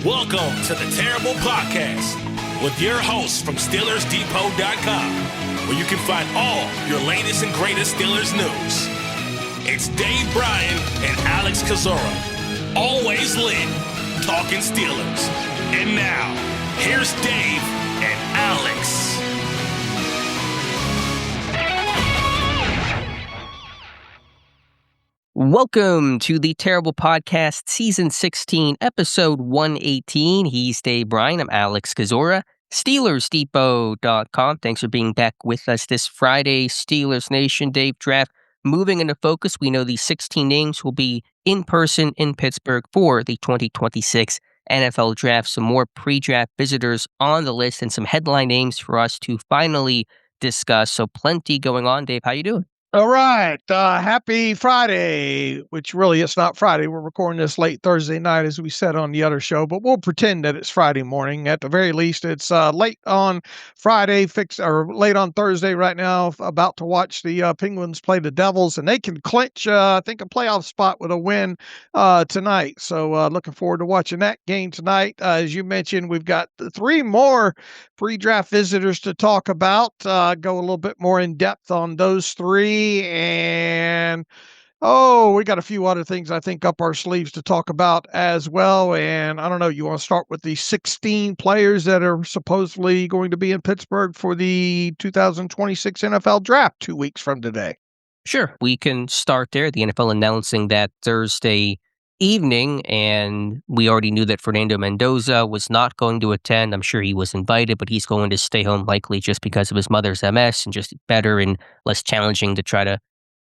Welcome to the Terrible Podcast with your hosts from SteelersDepot.com, where you can find all your latest and greatest Steelers news. It's Dave Bryan and Alex Kozora, always lit, talking Steelers. And now, here's Dave and Alex. Welcome to the Terrible Podcast, Season 16, Episode 118. He's Dave Bryan. I'm Alex Kozora, SteelersDepot.com. Thanks for being back with us this Friday. Steelers Nation, Dave, draft moving into focus. We know these 16 names will be in person in Pittsburgh for the 2026 NFL Draft. Some more pre-draft visitors on the list and some headline names for us to finally discuss. So plenty going on. Dave, how you doing? All right. Happy Friday, which really it's not Friday. We're recording this late Thursday night, as we said on the other show, but we'll pretend that it's Friday morning. At the very least, it's late on Friday, late on Thursday right now, about to watch the Penguins play the Devils, and they can clinch, I think, a playoff spot with a win tonight. So looking forward to watching that game tonight. As you mentioned, we've got three more pre-draft visitors to talk about, go a little bit more in depth on those three. And we got a few other things I think up our sleeves to talk about as well. And I don't know, you want to start with the 16 players that are supposedly going to be in Pittsburgh for the 2026 NFL Draft 2 weeks from today? Sure, we can start there. The NFL announcing that Thursday evening, and we already knew that Fernando Mendoza was not going to attend. I'm sure he was invited, but he's going to stay home likely just because of his mother's MS and just better and less challenging to try to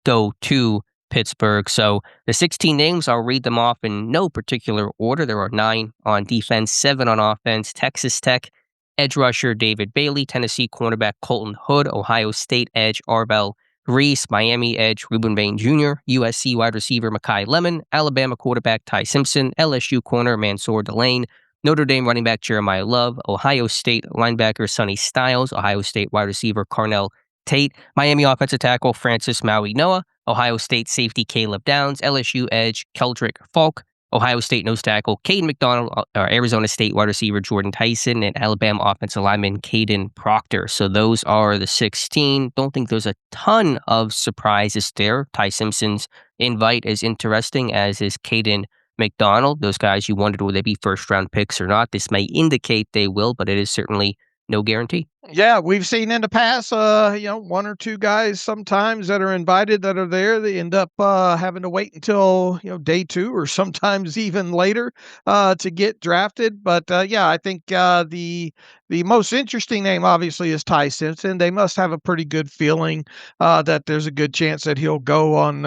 go to Pittsburgh. So the 16 names, I'll read them off in no particular order. There are 9 on defense, 7 on offense. Texas Tech edge rusher David Bailey, Tennessee cornerback Colton Hood, Ohio State edge Arvell Reese, Miami edge Ruben Bain Jr., USC wide receiver Makai Lemon, Alabama quarterback Ty Simpson, LSU corner Mansour Delane, Notre Dame running back Jeremiah Love, Ohio State linebacker Sonny Styles, Ohio State wide receiver Carnell Tate, Miami offensive tackle Francis Maui Noah, Ohio State safety Caleb Downs, LSU edge Keldrick Falk, Ohio State nose tackle Caden McDonald, Arizona State wide receiver Jordan Tyson, and Alabama offensive lineman Caden Proctor. So those are the 16. Don't think there's a ton of surprises there. Ty Simpson's invite is interesting, as is Caden McDonald. Those guys, you wondered, will they be first-round picks or not? This may indicate they will, but it is certainly no guarantee. Yeah, we've seen in the past, one or two guys sometimes that are invited that are there. They end up having to wait until, day 2 or sometimes even later to get drafted. But I think the most interesting name obviously is Ty Simpson. They must have a pretty good feeling that there's a good chance that he'll go on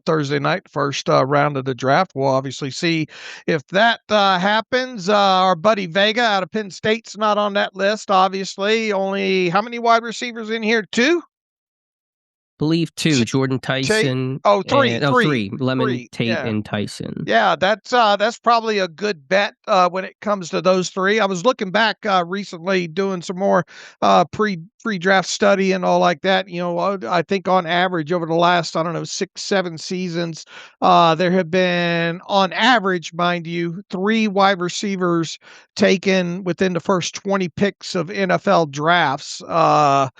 Thursday night, first round of the draft. We'll obviously see if that happens. Our buddy Vega out of Penn State's not on that list, obviously. Only how many wide receivers in here? 2? Believe 2. Jordan Tyson. Three. Lemon, Tate, yeah. And Tyson. Yeah, that's probably a good bet when it comes to those 3. I was looking back recently, doing some more pre-draft study and all like that. I think on average over the last 6-7 seasons, there have been on average, mind you, 3 wide receivers taken within the first 20 picks of NFL drafts over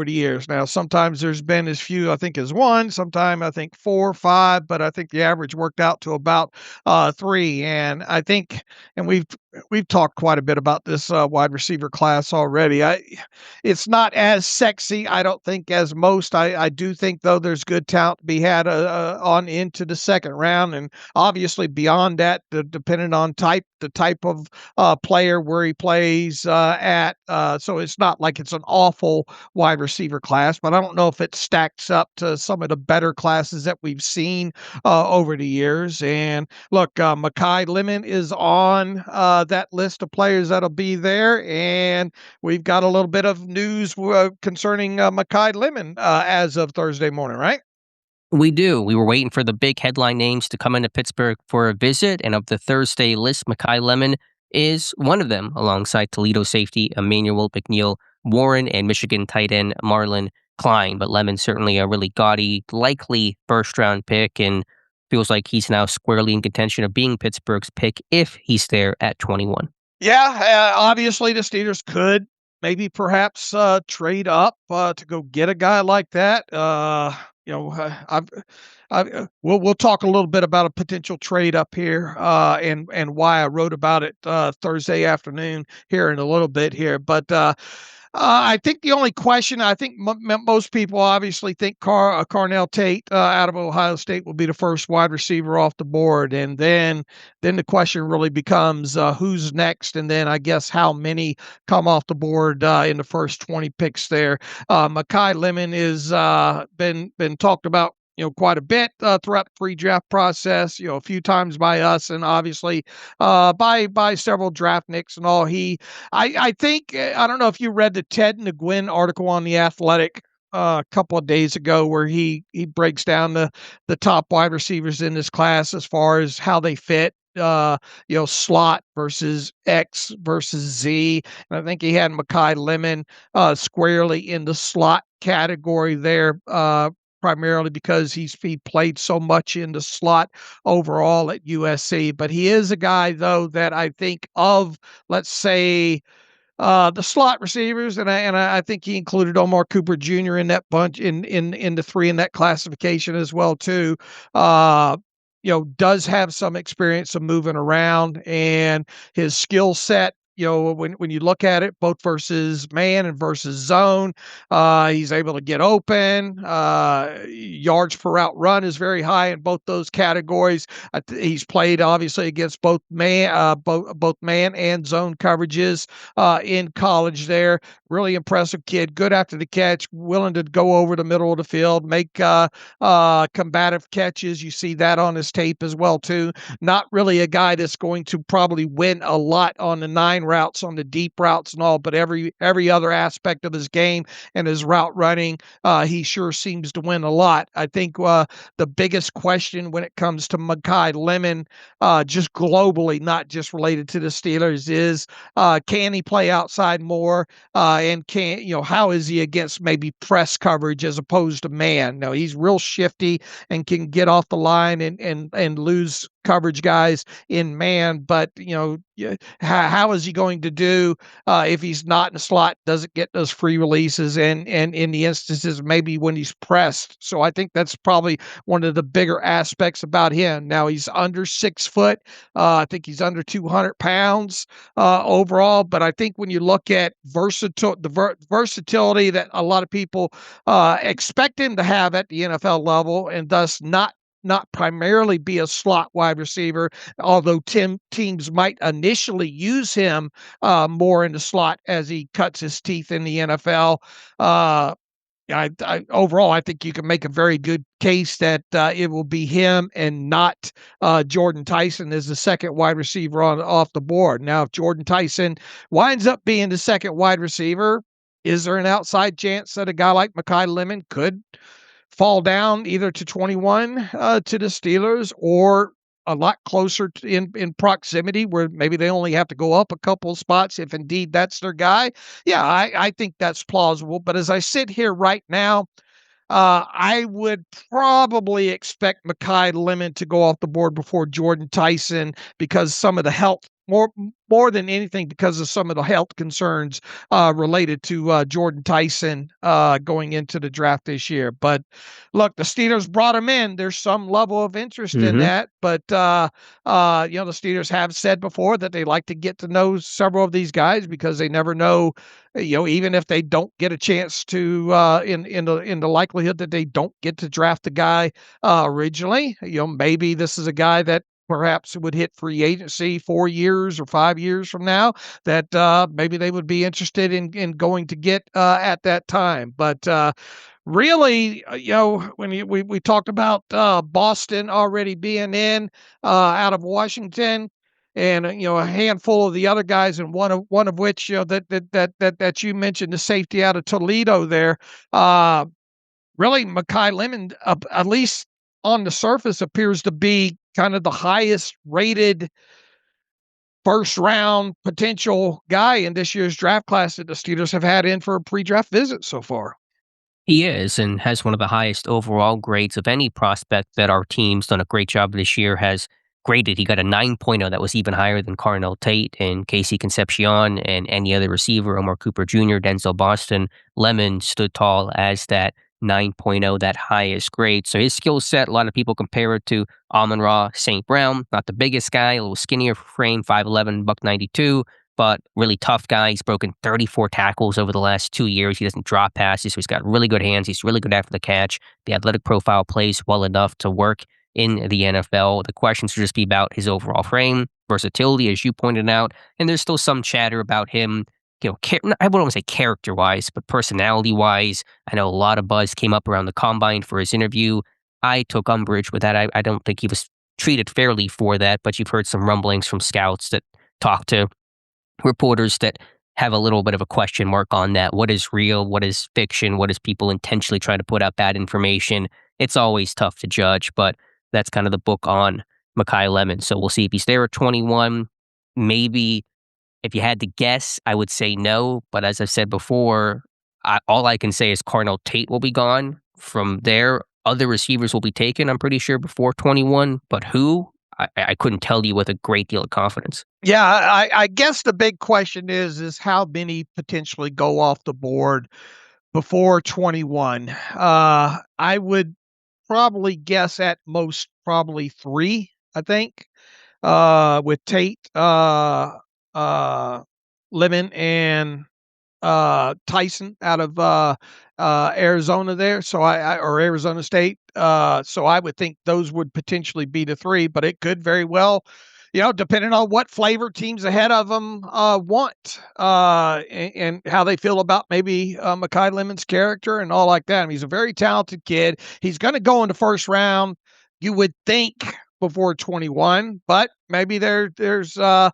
the years. Now, sometimes there's been as few, I think, as 1, sometimes I think 4 or 5, but I think the average worked out to about 3. And I think, and we've talked quite a bit about this wide receiver class already. It's not as sexy, I don't think, as most. I do think, though, there's good talent to be had on into the second round, and obviously beyond that, depending on the type of player where he plays at. So it's not like it's an awful wide receiver class, but I don't know if it stacks up to some of the better classes that we've seen over the years. And look, Makai Lemon is on that list of players that'll be there, and we've got a little bit of news concerning Makai Lemon as of Thursday morning, right? We do. We were waiting for the big headline names to come into Pittsburgh for a visit, and of the Thursday list, Makai Lemon is one of them, alongside Toledo safety Emmanuel McNeil-Warren and Michigan tight end Marlin Klein. But Lemon certainly a really gaudy, likely first-round pick, and feels like he's now squarely in contention of being Pittsburgh's pick if he's there at 21. Yeah, obviously the Steelers could maybe perhaps trade up to go get a guy like that. We'll talk a little bit about a potential trade up here and why I wrote about it Thursday afternoon here in a little bit here, but. I think the only question, I think most people obviously think Carnell Tate out of Ohio State will be the first wide receiver off the board. And then the question really becomes who's next. And then I guess how many come off the board in the first 20 picks there. Makai Lemon is been talked about quite a bit throughout the pre-draft process, a few times by us and obviously by several draft nicks and all. I think, I don't know if you read the Ted Nguyen article on The Athletic a couple of days ago where he breaks down the top wide receivers in this class as far as how they fit. Slot versus X versus Z. And I think he had Makai Lemon squarely in the slot category there, primarily because he played so much in the slot overall at USC. But he is a guy, though, that I think of, let's say, the slot receivers, and I think he included Omar Cooper Jr. in that bunch, in the three in that classification as well, too. Does have some experience of moving around, and his skill set, when you look at it, both versus man and versus zone, he's able to get open. Yards per route run is very high in both those categories. He's played obviously against both man and zone coverages in college there. Really impressive kid, good after the catch, willing to go over the middle of the field, make combative catches. You see that on his tape as well, too. Not really a guy that's going to probably win a lot on the 9 routes, on the deep routes and all, but every other aspect of his game and his route running, he sure seems to win a lot. I think the biggest question when it comes to Makai Lemon, just globally, not just related to the Steelers, is can he play outside more? And how is he against maybe press coverage as opposed to man? No, he's real shifty and can get off the line and lose coverage guys in man, but how is he going to do if he's not in the slot, doesn't get those free releases, and in the instances maybe when he's pressed. So I think that's probably one of the bigger aspects about him. Now he's under 6 foot. I think he's under 200 pounds overall, but I think when you look at the versatility that a lot of people expect him to have at the NFL level, and thus not primarily be a slot wide receiver, although teams might initially use him more in the slot as he cuts his teeth in the NFL. Overall, I think you can make a very good case that it will be him and not Jordan Tyson as the second wide receiver off the board. Now, if Jordan Tyson winds up being the second wide receiver, is there an outside chance that a guy like Makai Lemon could fall down either to 21 to the Steelers, or a lot closer in proximity where maybe they only have to go up a couple of spots if indeed that's their guy? Yeah, I think that's plausible. But as I sit here right now, I would probably expect Makai Lemon to go off the board before Jordan Tyson because some of the health, more than anything, because of some of the health concerns related to Jordan Tyson going into the draft this year. But look, the Steelers brought him in. There's some level of interest in that. But, the Steelers have said before that they like to get to know several of these guys because they never know, even if they don't get a chance to, in the likelihood that they don't get to draft the guy originally, maybe this is a guy that perhaps would hit free agency 4 years or 5 years from now that maybe they would be interested in going to get at that time. But really, when we talked about Boston already being in out of Washington, and a handful of the other guys, and one of which that you mentioned, the safety out of Toledo there. Really, Makai Lemon, at least on the surface, appears to be kind of the highest rated first round potential guy in this year's draft class that the Steelers have had in for a pre-draft visit so far. He is, and has one of the highest overall grades of any prospect that our team's done a great job this year has graded. He got a 9.0 that was even higher than Carnell Tate and Casey Concepcion and any other receiver, Omar Cooper Jr., Denzel Boston. Lemon stood tall as that 9.0, that highest grade. So his skill set, a lot of people compare it to Amon-Ra St. Brown, not the biggest guy, a little skinnier frame, 5'11", buck 92, but really tough guy. He's broken 34 tackles over the last 2 years. He doesn't drop passes, so he's got really good hands. He's really good after the catch. The athletic profile plays well enough to work in the NFL. The questions should just be about his overall frame, versatility, as you pointed out, and there's still some chatter about him, I wouldn't want to say character-wise, but personality-wise. I know a lot of buzz came up around the combine for his interview. I took umbrage with that. I don't think he was treated fairly for that, but you've heard some rumblings from scouts that talk to reporters that have a little bit of a question mark on that. What is real? What is fiction? What is people intentionally trying to put out bad information? It's always tough to judge, but that's kind of the book on Makai Lemon. So we'll see if he's there at 21. Maybe if you had to guess, I would say no. But as I've said before, all I can say is Carnell Tate will be gone. From there, other receivers will be taken, I'm pretty sure, before 21. But who? I couldn't tell you with a great deal of confidence. Yeah, I guess the big question is how many potentially go off the board before 21. I would probably guess at most probably 3, I think, with Tate, Lemon, and Tyson out of Arizona there. So or Arizona State. So I would think those would potentially be the 3, but it could very well, depending on what flavor teams ahead of them want, and how they feel about maybe Makai Lemon's character and all like that. I mean, he's a very talented kid. He's going to go in the first round, you would think, before 21, but maybe there's a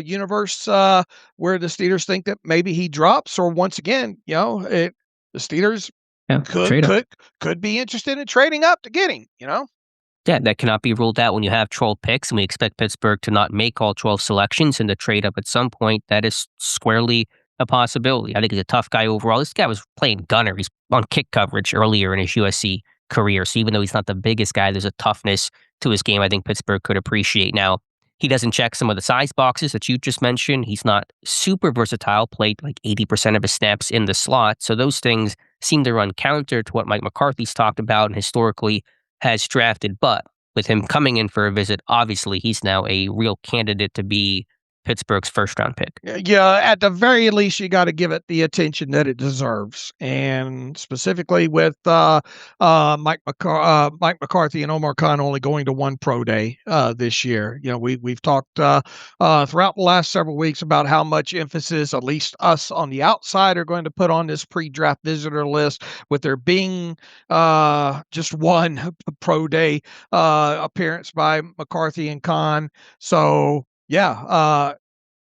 universe where the Steelers think that maybe he drops, or once again, the Steelers could be interested in trading up to get him. Yeah, that cannot be ruled out when you have 12 picks, and we expect Pittsburgh to not make all 12 selections and to trade up at some point. That is squarely a possibility. I think he's a tough guy overall. This guy was playing gunner. He's on kick coverage earlier in his USC career. So even though he's not the biggest guy, there's a toughness to his game I think Pittsburgh could appreciate. Now, he doesn't check some of the size boxes that you just mentioned. He's not super versatile, played like 80% of his snaps in the slot. So those things seem to run counter to what Mike McCarthy's talked about and historically has drafted. But with him coming in for a visit, obviously he's now a real candidate to be Pittsburgh's first-round pick. Yeah, at the very least, you got to give it the attention that it deserves, and specifically with Mike McCarthy and Omar Khan only going to one pro day this year. We've talked throughout the last several weeks about how much emphasis, at least us on the outside, are going to put on this pre-draft visitor list, with there being just one pro day appearance by McCarthy and Khan. So yeah,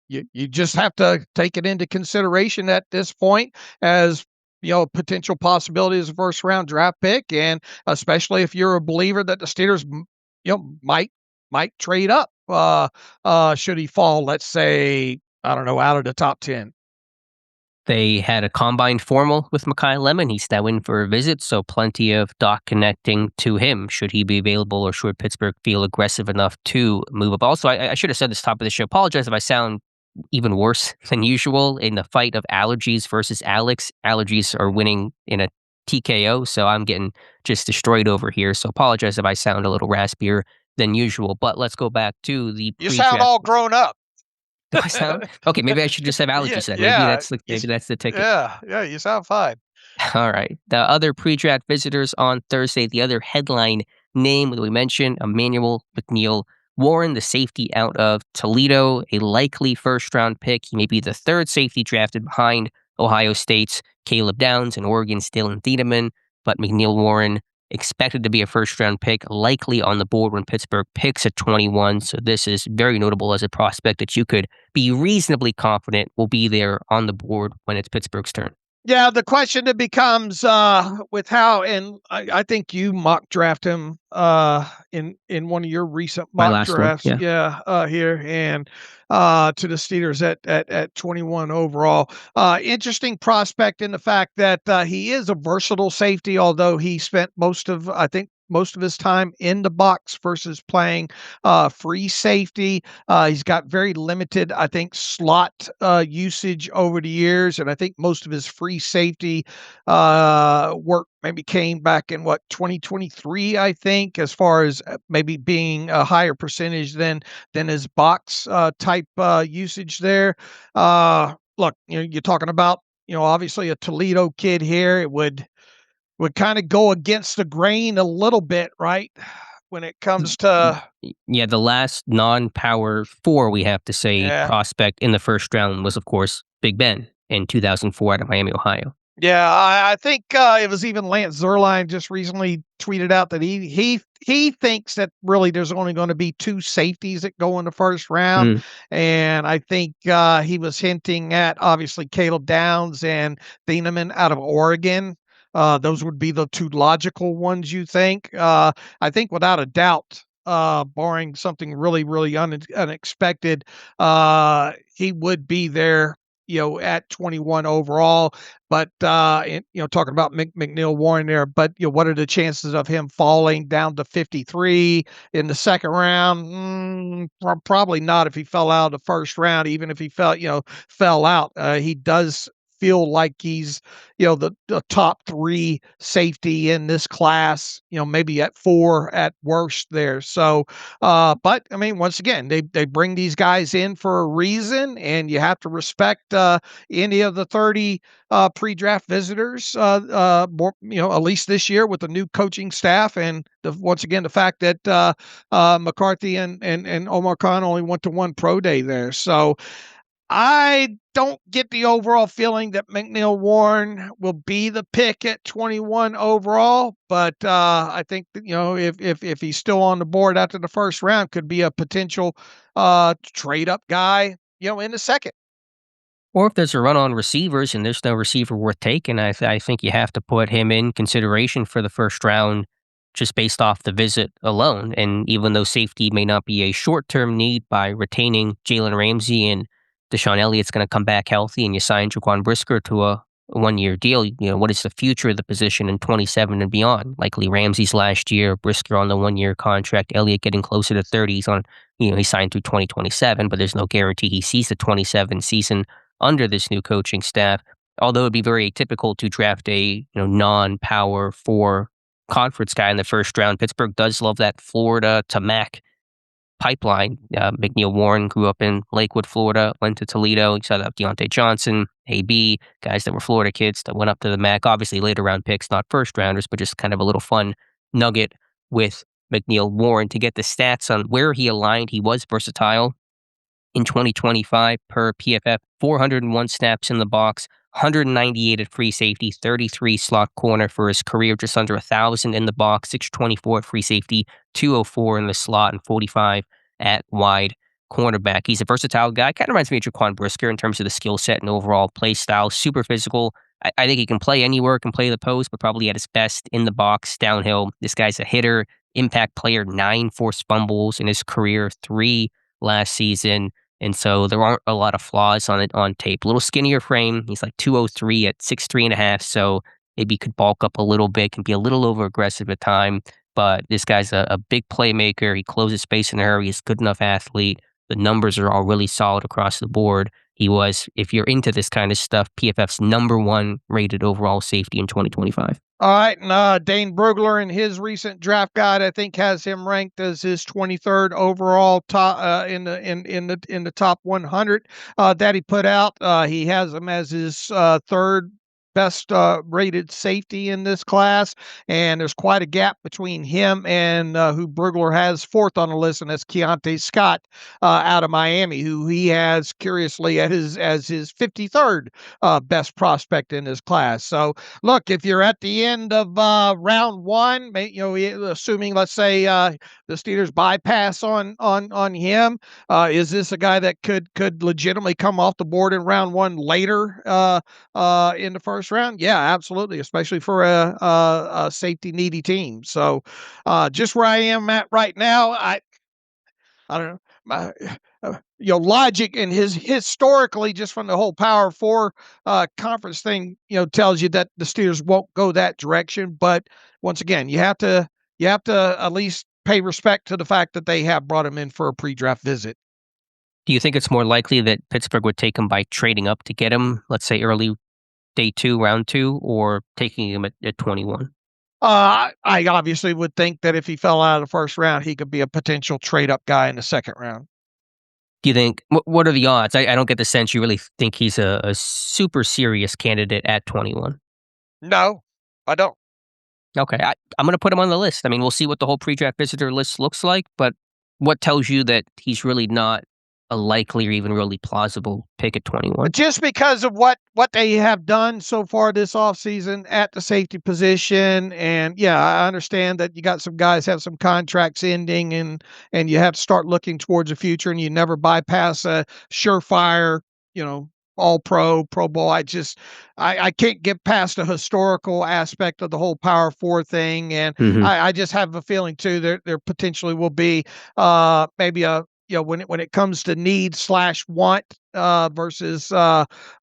you just have to take it into consideration at this point as potential possibility as a first round draft pick, and especially if you're a believer that the Steelers might trade up should he fall, let's say, I don't know, out of the top 10. They had a combine formal with Makai Lemon. He's now in for a visit, so plenty of dot connecting to him. Should he be available, or should Pittsburgh feel aggressive enough to move up? Also, I should have said this top of the show. Apologize if I sound even worse than usual in the fight of allergies versus Alex. Allergies are winning in a TKO, so I'm getting just destroyed over here. So apologize if I sound a little raspier than usual. But let's go back to the You sound all grown up. Do I sound? Okay, maybe I should just have allergies then. Maybe that's the ticket. Yeah, you sound fine. All right. The other pre-draft visitors on Thursday, the other headline name that we mentioned, Emmanuel McNeil-Warren, the safety out of Toledo, a likely first-round pick. He may be the third safety drafted behind Ohio State's Caleb Downs and Oregon's Dylan Thiedemann, but McNeil-Warren expected to be a first-round pick, likely on the board when Pittsburgh picks at 21. So this is very notable as a prospect that you could be reasonably confident will be there on the board when it's Pittsburgh's turn. Yeah, the question that becomes with how, and I think you mock draft him in one of your recent My mock last one, drafts, yeah. yeah, here and to the Steelers at 21 overall. Interesting prospect in the fact that he is a versatile safety, although he spent most of his time in the box versus playing free safety. He's got very limited, I think, slot usage over the years, and I think most of his free safety work maybe came back in 2023, I think, as far as maybe being a higher percentage than his box type usage there. Look, you're talking about obviously a Toledo kid here. It would kind of go against the grain a little bit, right? When it comes to Yeah, the last non-power 4, we have to say, yeah. prospect in the first round was, of course, Big Ben in 2004 out of Miami, Ohio. Yeah, I think it was even Lance Zierlein just recently tweeted out that he thinks that really there's only going to be 2 safeties that go in the first round, Mm. and I think he was hinting at obviously Caleb Downs and Thieneman out of Oregon. Those would be the 2 logical ones, you think? I think without a doubt, barring something really, really unexpected, he would be there at 21 overall. But talking about McNeil-Warren there, but what are the chances of him falling down to 53 in the second round? Probably not if he fell out of the first round. Even if he fell out, he does feel like he's the top 3 safety in this class. Maybe at 4 at worst there. So, but I mean, once again, they bring these guys in for a reason, and you have to respect any of the 30 pre-draft visitors. More, at least this year with the new coaching staff, and once again the fact that McCarthy and Omar Khan only went to 1 pro day there. So I don't get the overall feeling that McNeil-Warren will be the pick at 21 overall, but I think that, if he's still on the board after the first round, could be a potential trade up guy, in the second. Or if there's a run on receivers and there's no receiver worth taking, I think you have to put him in consideration for the first round just based off the visit alone. And even though safety may not be a short term need by retaining Jalen Ramsey and Deshaun Elliott's going to come back healthy and you sign Jaquan Brisker to a 1 year deal, what is the future of the position in 27 and beyond? Likely Ramsey's last year, Brisker on the 1 year contract, Elliott getting closer to 30s on, he signed through 2027, but there's no guarantee he sees the 27 season under this new coaching staff. Although it'd be very atypical to draft a non-power 4 conference guy in the first round, Pittsburgh does love that Florida to Mac pipeline. McNeil-Warren grew up in Lakewood, Florida, went to Toledo. You saw that Deontay Johnson, AB, guys that were Florida kids that went up to the MAC. Obviously, later round picks, not first rounders, but just kind of a little fun nugget with McNeil-Warren to get the stats on where he aligned. He was versatile in 2025 per PFF, 401 snaps in the box, 198 at free safety, 33 slot corner for his career, just under 1,000 in the box, 624 at free safety, 204 in the slot, and 45 at wide cornerback. He's a versatile guy. Kind of reminds me of Jaquan Brisker in terms of the skill set and overall play style. Super physical. I think he can play anywhere, can play the post, but probably at his best in the box, downhill. This guy's a hitter, impact player, 9 forced fumbles in his career, 3 last season. And so there aren't a lot of flaws on it on tape. A little skinnier frame. He's like 203 at 6'3.5". So maybe he could bulk up a little bit, can be a little over aggressive at time. But this guy's a big playmaker. He closes space in a hurry. He's a good enough athlete. The numbers are all really solid across the board. He was, if you're into this kind of stuff, PFF's #1 rated overall safety in 2025. All right, and Dane Brugler in his recent draft guide, I think, has him ranked as his 23rd overall top in the top 100 that he put out. He has him as his third best rated safety in this class, and there's quite a gap between him and who Brugler has fourth on the list, and that's Keontae Scott out of Miami, who he has curiously as his 53rd best prospect in this class. So look, if you're at the end of round 1, assuming let's say the Steelers bypass on him, is this a guy that could legitimately come off the board in round 1 later in the first first round, yeah, absolutely, especially for a safety needy team. So, just where I am at right now, I don't know. Logic and his historically, just from the whole Power Four conference thing, tells you that the Steelers won't go that direction. But once again, you have to at least pay respect to the fact that they have brought him in for a pre-draft visit. Do you think it's more likely that Pittsburgh would take him by trading up to get him, let's say early day 2, round 2, or taking him at 21? I obviously would think that if he fell out of the first round, he could be a potential trade up guy in the second round. Do you think, what are the odds? I don't get the sense you really think he's a super serious candidate at 21. No, I don't. Okay, I'm going to put him on the list. I mean, we'll see what the whole pre-draft visitor list looks like, but what tells you that he's really not a likely or even really plausible pick at 21? Just because of what they have done so far this offseason at the safety position. And yeah, I understand that you got some guys have some contracts ending and you have to start looking towards the future, and you never bypass a surefire, all pro bowl. I can't get past the historical aspect of the whole Power Four thing. And Mhm. I just have a feeling too, there potentially will be maybe a, when it comes to need / want versus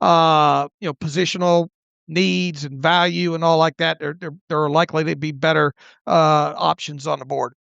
positional needs and value and all like that, there are likely to be better options on the board.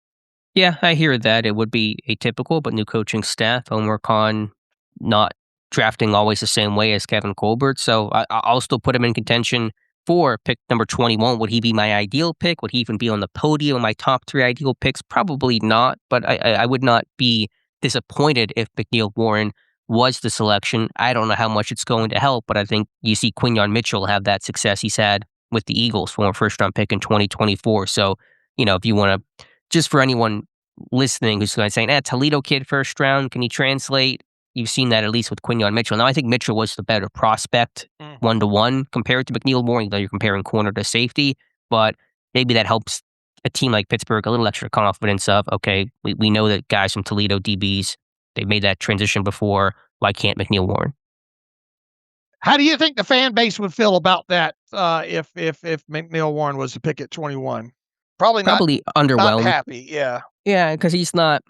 Yeah, I hear that. It would be atypical, but new coaching staff, Omar Khan not drafting always the same way as Kevin Colbert. So I'll still put him in contention for pick number 21. Would he be my ideal pick? Would he even be on the podium of my top 3 ideal picks? Probably not, but I would not be disappointed if McNeil-Warren was the selection. I don't know how much it's going to help, but I think you see Quinyon Mitchell have that success he's had with the Eagles, former first-round pick in 2024. So, if you want to, just for anyone listening who's going to say, Toledo kid first round, can he translate? You've seen that at least with Quinyon Mitchell. Now, I think Mitchell was the better prospect, 1-to-1, compared to McNeil-Warren, though you're comparing corner to safety. But maybe that helps a team like Pittsburgh a little extra confidence of, okay, we know that guys from Toledo DBs, they've made that transition before. Why can't McNeil-Warren? How do you think the fan base would feel about that if McNeil-Warren was to pick at 21? Probably not underwhelmed. happy. Yeah. Yeah, because he's not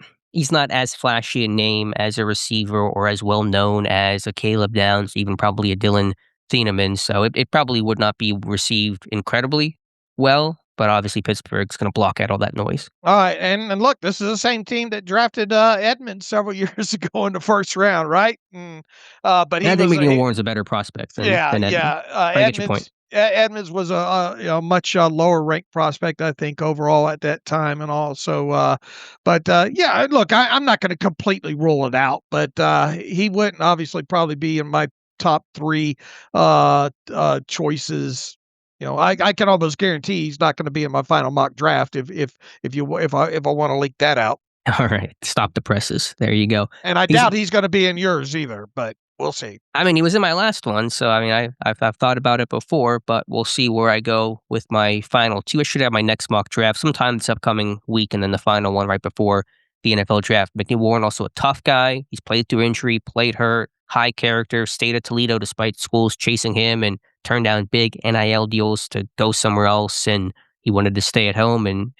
as flashy a name as a receiver or as well known as a Caleb Downs, even probably a Dylan Thieneman. So it probably would not be received incredibly well. But obviously Pittsburgh's going to block out all that noise. All right, and look, this is the same team that drafted Edmonds several years ago in the first round, right? But And I think McNeil-Warren's a better prospect than Edmonds. I get your point. Edmonds was a much lower ranked prospect, I think, overall at that time, and also, yeah. Look, I'm not going to completely rule it out, but he wouldn't obviously probably be in my top 3 choices. I can almost guarantee he's not going to be in my final mock draft if I want to leak that out. All right, stop the presses. There you go. And I doubt he's going to be in yours either, but we'll see. I mean, he was in my last one, so I mean, I've thought about it before, but we'll see where I go with my final 2. I should have my next mock draft sometime this upcoming week, and then the final one right before the NFL draft. McNeil-Warren, also a tough guy. He's played through injury, played hurt, high character, stayed at Toledo despite schools chasing him, and turned down big NIL deals to go somewhere else, and he wanted to stay at home and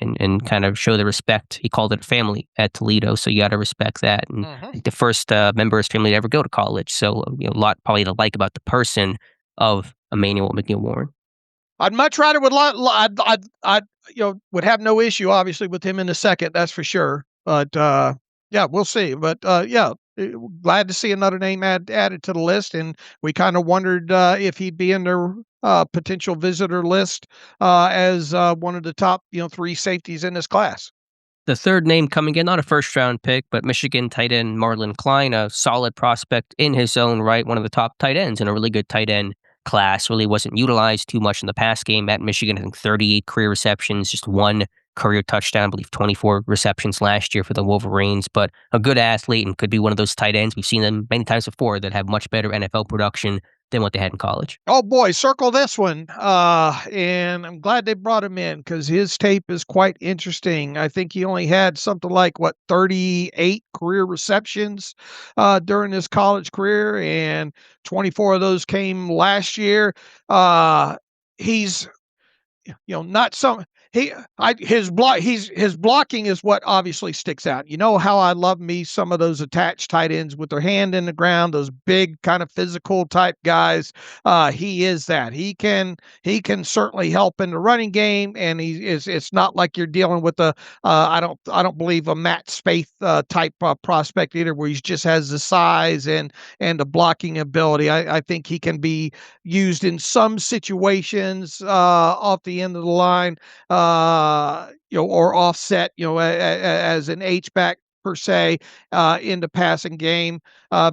kind of show the respect. He called it family at Toledo, so you got to respect that. And the first member of his family to ever go to college, so a lot probably to like about the person of Emmanuel McNeil-Warren. I'd much rather would have no issue obviously with him in the second, that's for sure. But yeah, we'll see. But yeah. Glad to see another name added to the list, and we kind of wondered if he'd be in their potential visitor list as one of the top 3 safeties in this class. The third name coming in, not a first-round pick, but Michigan tight end Marlin Klein, a solid prospect in his own right, one of the top tight ends in a really good tight end class. Really wasn't utilized too much in the pass game at Michigan. I think 38 career receptions, just 1 career touchdown, I believe 24 receptions last year for the Wolverines, but a good athlete and could be one of those tight ends. We've seen them many times before that have much better NFL production than what they had in college. Oh boy, circle this one. And I'm glad they brought him in because his tape is quite interesting. I think he only had something like 38 career receptions during his college career, and 24 of those came last year. he's not some his blocking is what obviously sticks out. You know how I love me some of those attached tight ends with their hand in the ground, those big kind of physical type guys. He is that. He can certainly help in the running game, and he is. It's not like you're dealing with I don't believe a Matt Spaeth type prospect either, where he just has the size and the blocking ability. I think he can be used in some situations off the end of the line, or offset, as an H back per se, in the passing game.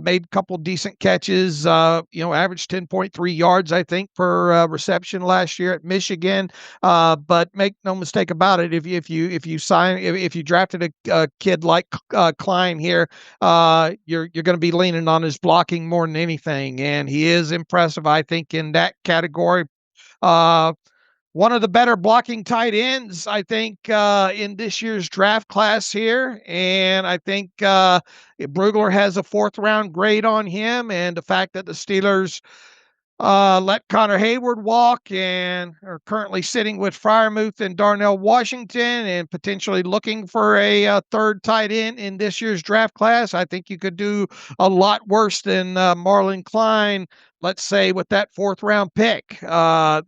Made a couple decent catches. Averaged 10.3 yards, I think, per reception last year at Michigan. But make no mistake about it, if you drafted a kid like Klein here, you're going to be leaning on his blocking more than anything, and he is impressive, I think, in that category. Uh, One of the better blocking tight ends, I think, in this year's draft class here. And I think Brugler has a fourth round grade on him. And the fact that the Steelers let Connor Hayward walk and are currently sitting with Freiermuth and Darnell Washington and potentially looking for a third tight end in this year's draft class. I think you could do a lot worse than Marlin Klein, let's say, with that fourth round pick. I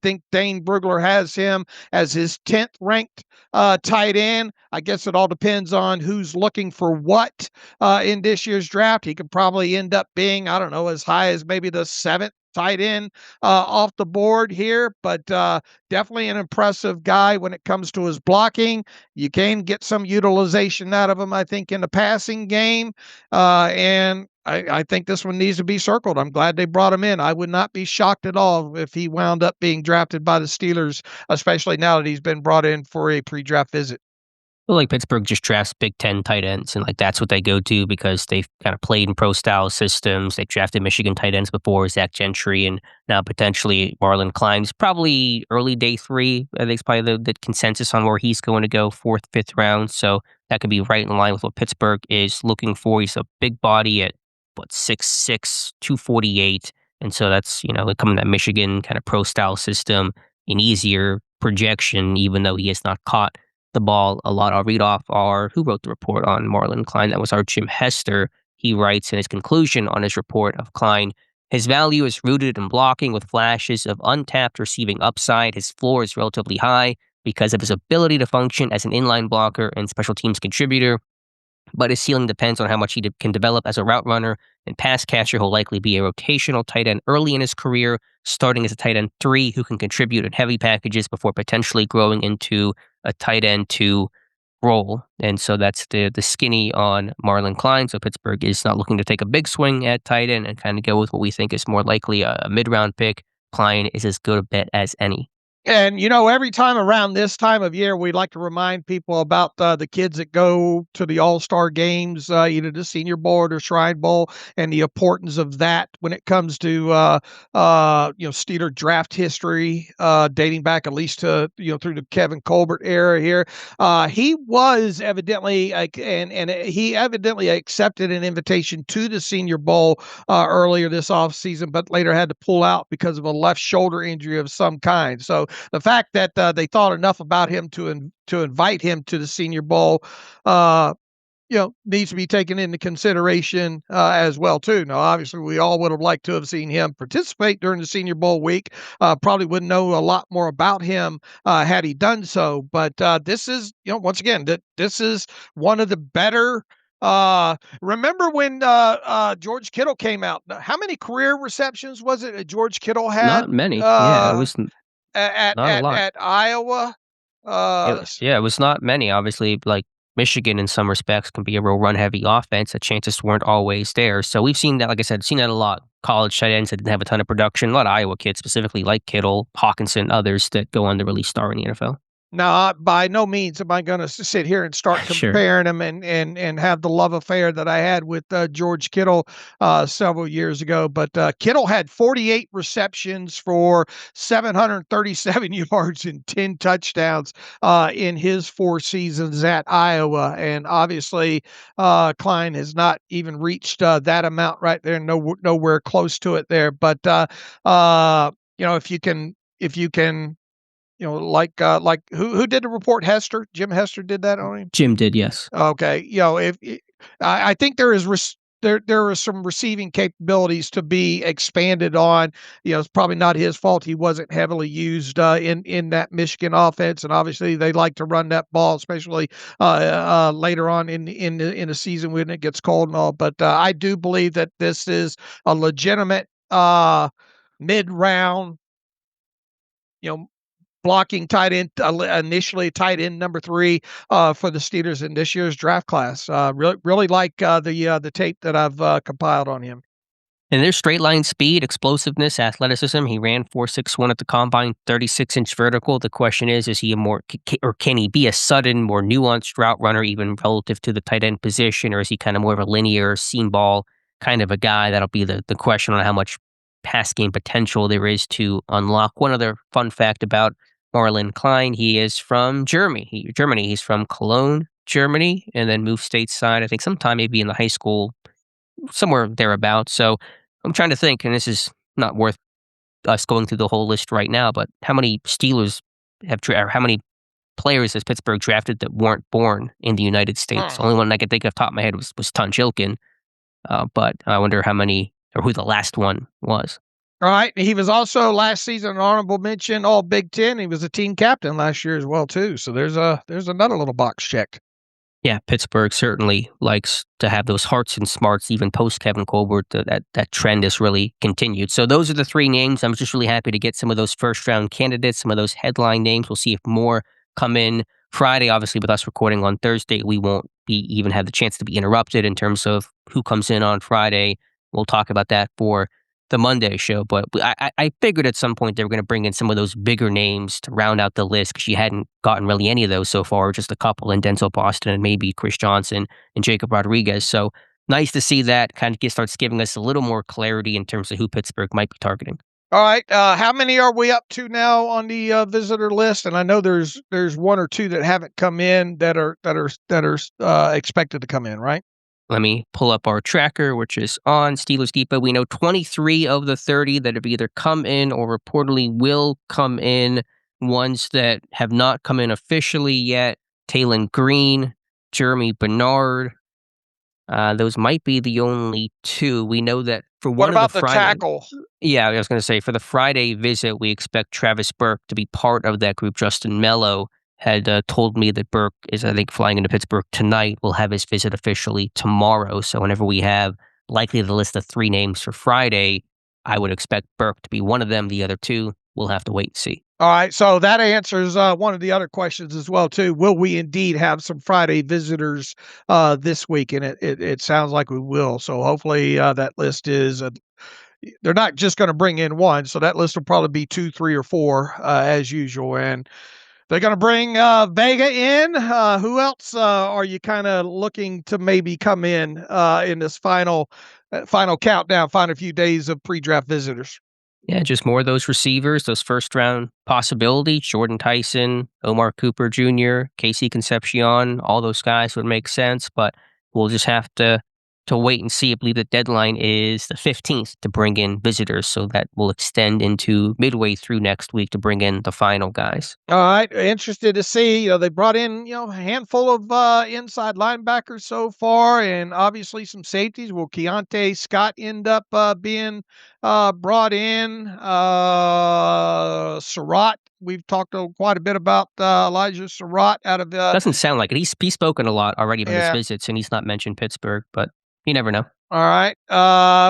think Dane Brugler has him as his 10th ranked tight end. I guess it all depends on who's looking for what in this year's draft. He could probably end up being, I don't know, as high as maybe the 7th tight end off the board here, but definitely an impressive guy when it comes to his blocking. You can get some utilization out of him, I think, in the passing game. And I think this one needs to be circled. I'm glad they brought him in. I would not be shocked at all if he wound up being drafted by the Steelers, especially now that he's been brought in for a pre-draft visit. Well, like Pittsburgh just drafts Big Ten tight ends, and like that's what they go to because they've kind of played in pro style systems. They drafted Michigan tight ends before, Zach Gentry, and now potentially Marlon Klein is probably early day 3. I think it's probably the consensus on where he's going to go, 4th, 5th round. So that could be right in line with what Pittsburgh is looking for. He's a big body at 6'6", 248, and so that's coming that Michigan kind of pro style system, an easier projection, even though he has not caught the ball a lot. I'll read off who wrote the report on Marlon Klein. That was our Jim Hester. He writes in his conclusion on his report of Klein, his value is rooted in blocking with flashes of untapped receiving upside. His floor is relatively high because of his ability to function as an inline blocker and special teams contributor. But his ceiling depends on how much he can develop as a route runner and pass catcher. He'll likely be a rotational tight end early in his career, starting as a tight end 3 who can contribute in heavy packages before potentially growing into a tight end 2 role. And so that's the skinny on Marlon Klein. So Pittsburgh is not looking to take a big swing at tight end and kind of go with what we think is more likely a mid-round pick. Klein is as good a bet as any. And, every time around this time of year, we like to remind people about the kids that go to the All-Star games, either the Senior Bowl or the Shrine Bowl, and the importance of that when it comes to, Steeler draft history, dating back at least to, through the Kevin Colbert era here. He was evidently, and he evidently accepted an invitation to the Senior Bowl earlier this offseason, but later had to pull out because of a left shoulder injury of some kind. So, the fact that they thought enough about him to invite him to the Senior Bowl, needs to be taken into consideration as well too. Now, obviously, we all would have liked to have seen him participate during the Senior Bowl week. Probably wouldn't know a lot more about him had he done so. But this is, once again, this is one of the better. Remember when George Kittle came out? How many career receptions was it that George Kittle had? Not many. Yeah, it was. At Iowa. It was not many. Obviously, like Michigan in some respects can be a real run-heavy offense. The chances weren't always there. So we've seen that, like I said, seen that a lot. College tight ends that didn't have a ton of production. A lot of Iowa kids, specifically like Kittle, Hawkinson, others that go on to really star in the NFL. Now, by no means am I going to sit here and start comparing them and have the love affair that I had with George Kittle several years ago. But Kittle had 48 receptions for 737 yards and 10 touchdowns in his 4 seasons at Iowa. And obviously, Klein has not even reached that amount right there, nowhere close to it there. But if you can, like who did the report? Hester, Jim Hester did that on him. Jim did, yes. Okay, if I think there are some receiving capabilities to be expanded on. It's probably not his fault he wasn't heavily used in that Michigan offense, and obviously they like to run that ball, especially later on in the season when it gets cold and all. But I do believe that this is a legitimate mid-round, blocking tight end, initially tight end number 3 for the Steelers in this year's draft class. Really like the tape that I've compiled on him. And there's straight line speed, explosiveness, athleticism. He ran 4.61 at the combine, 36-inch vertical. The question is he a more, or can he be a sudden, more nuanced route runner, even relative to the tight end position, or is he kind of more of a linear seam ball kind of a guy? That'll be the question on how much pass game potential there is to unlock. One other fun fact about Marlin Klein, he is from Germany. He's from Cologne, Germany, and then moved stateside, I think sometime maybe in the high school, somewhere thereabouts. So I'm trying to think, and this is not worth us going through the whole list right now, but how many Steelers or how many players has Pittsburgh drafted that weren't born in the United States? The only one I could think of top of my head was Tunchilkin, but I wonder how many, or who the last one was. All right. He was also last season an honorable mention All Big Ten. He was a team captain last year as well too. So there's another little box checked. Yeah, Pittsburgh certainly likes to have those hearts and smarts even post Kevin Colbert. That trend has really continued. So those are the 3 names. I'm just really happy to get some of those first round candidates, some of those headline names. We'll see if more come in Friday. Obviously, with us recording on Thursday, we won't even have the chance to be interrupted in terms of who comes in on Friday. We'll talk about that for the Monday show, but I figured at some point they were going to bring in some of those bigger names to round out the list because you hadn't gotten really any of those so far, just a couple in Denzel Boston and maybe Chris Johnson and Jacob Rodriguez. So nice to see that kind of starts giving us a little more clarity in terms of who Pittsburgh might be targeting. All right, how many are we up to now on the visitor list? And I know there's 1 or 2 that haven't come in that are expected to come in, right? Let me pull up our tracker, which is on Steelers Depot. We know 23 of the 30 that have either come in or reportedly will come in. Ones that have not come in officially yet: Taylon Green, Jeremy Bernard. Those might be the only 2. We know that for one What about of the the tackle? Yeah, I was going to say for the Friday visit, we expect Travis Burke to be part of that group. Justin Mello had told me that Burke is, I think, flying into Pittsburgh tonight. We'll have his visit officially tomorrow. So whenever we have likely the list of 3 names for Friday, I would expect Burke to be one of them. The other 2, we'll have to wait and see. All right. So that answers one of the other questions as well, too. Will we indeed have some Friday visitors this week? And it sounds like we will. So hopefully that list is they're not just going to bring in 1. So that list will probably be 2, 3, or 4 as usual. And they're going to bring Vega in. Who else are you kind of looking to maybe come in this final countdown, final few days of pre-draft visitors? Yeah, just more of those receivers, those first-round possibilities. Jordan Tyson, Omar Cooper Jr., Casey Concepcion, all those guys would make sense, but we'll just have to wait and see. I believe the deadline is the 15th to bring in visitors, so that will extend into midway through next week to bring in the final guys. All right, interested to see. They brought in a handful of inside linebackers so far, and obviously some safeties. Will Keontae Scott end up being brought in? Surratt. We've talked quite a bit about Elijah Surratt out of. Doesn't sound like it. He's spoken a lot already about his Yeah. visits, and he's not mentioned Pittsburgh, but you never know. All right.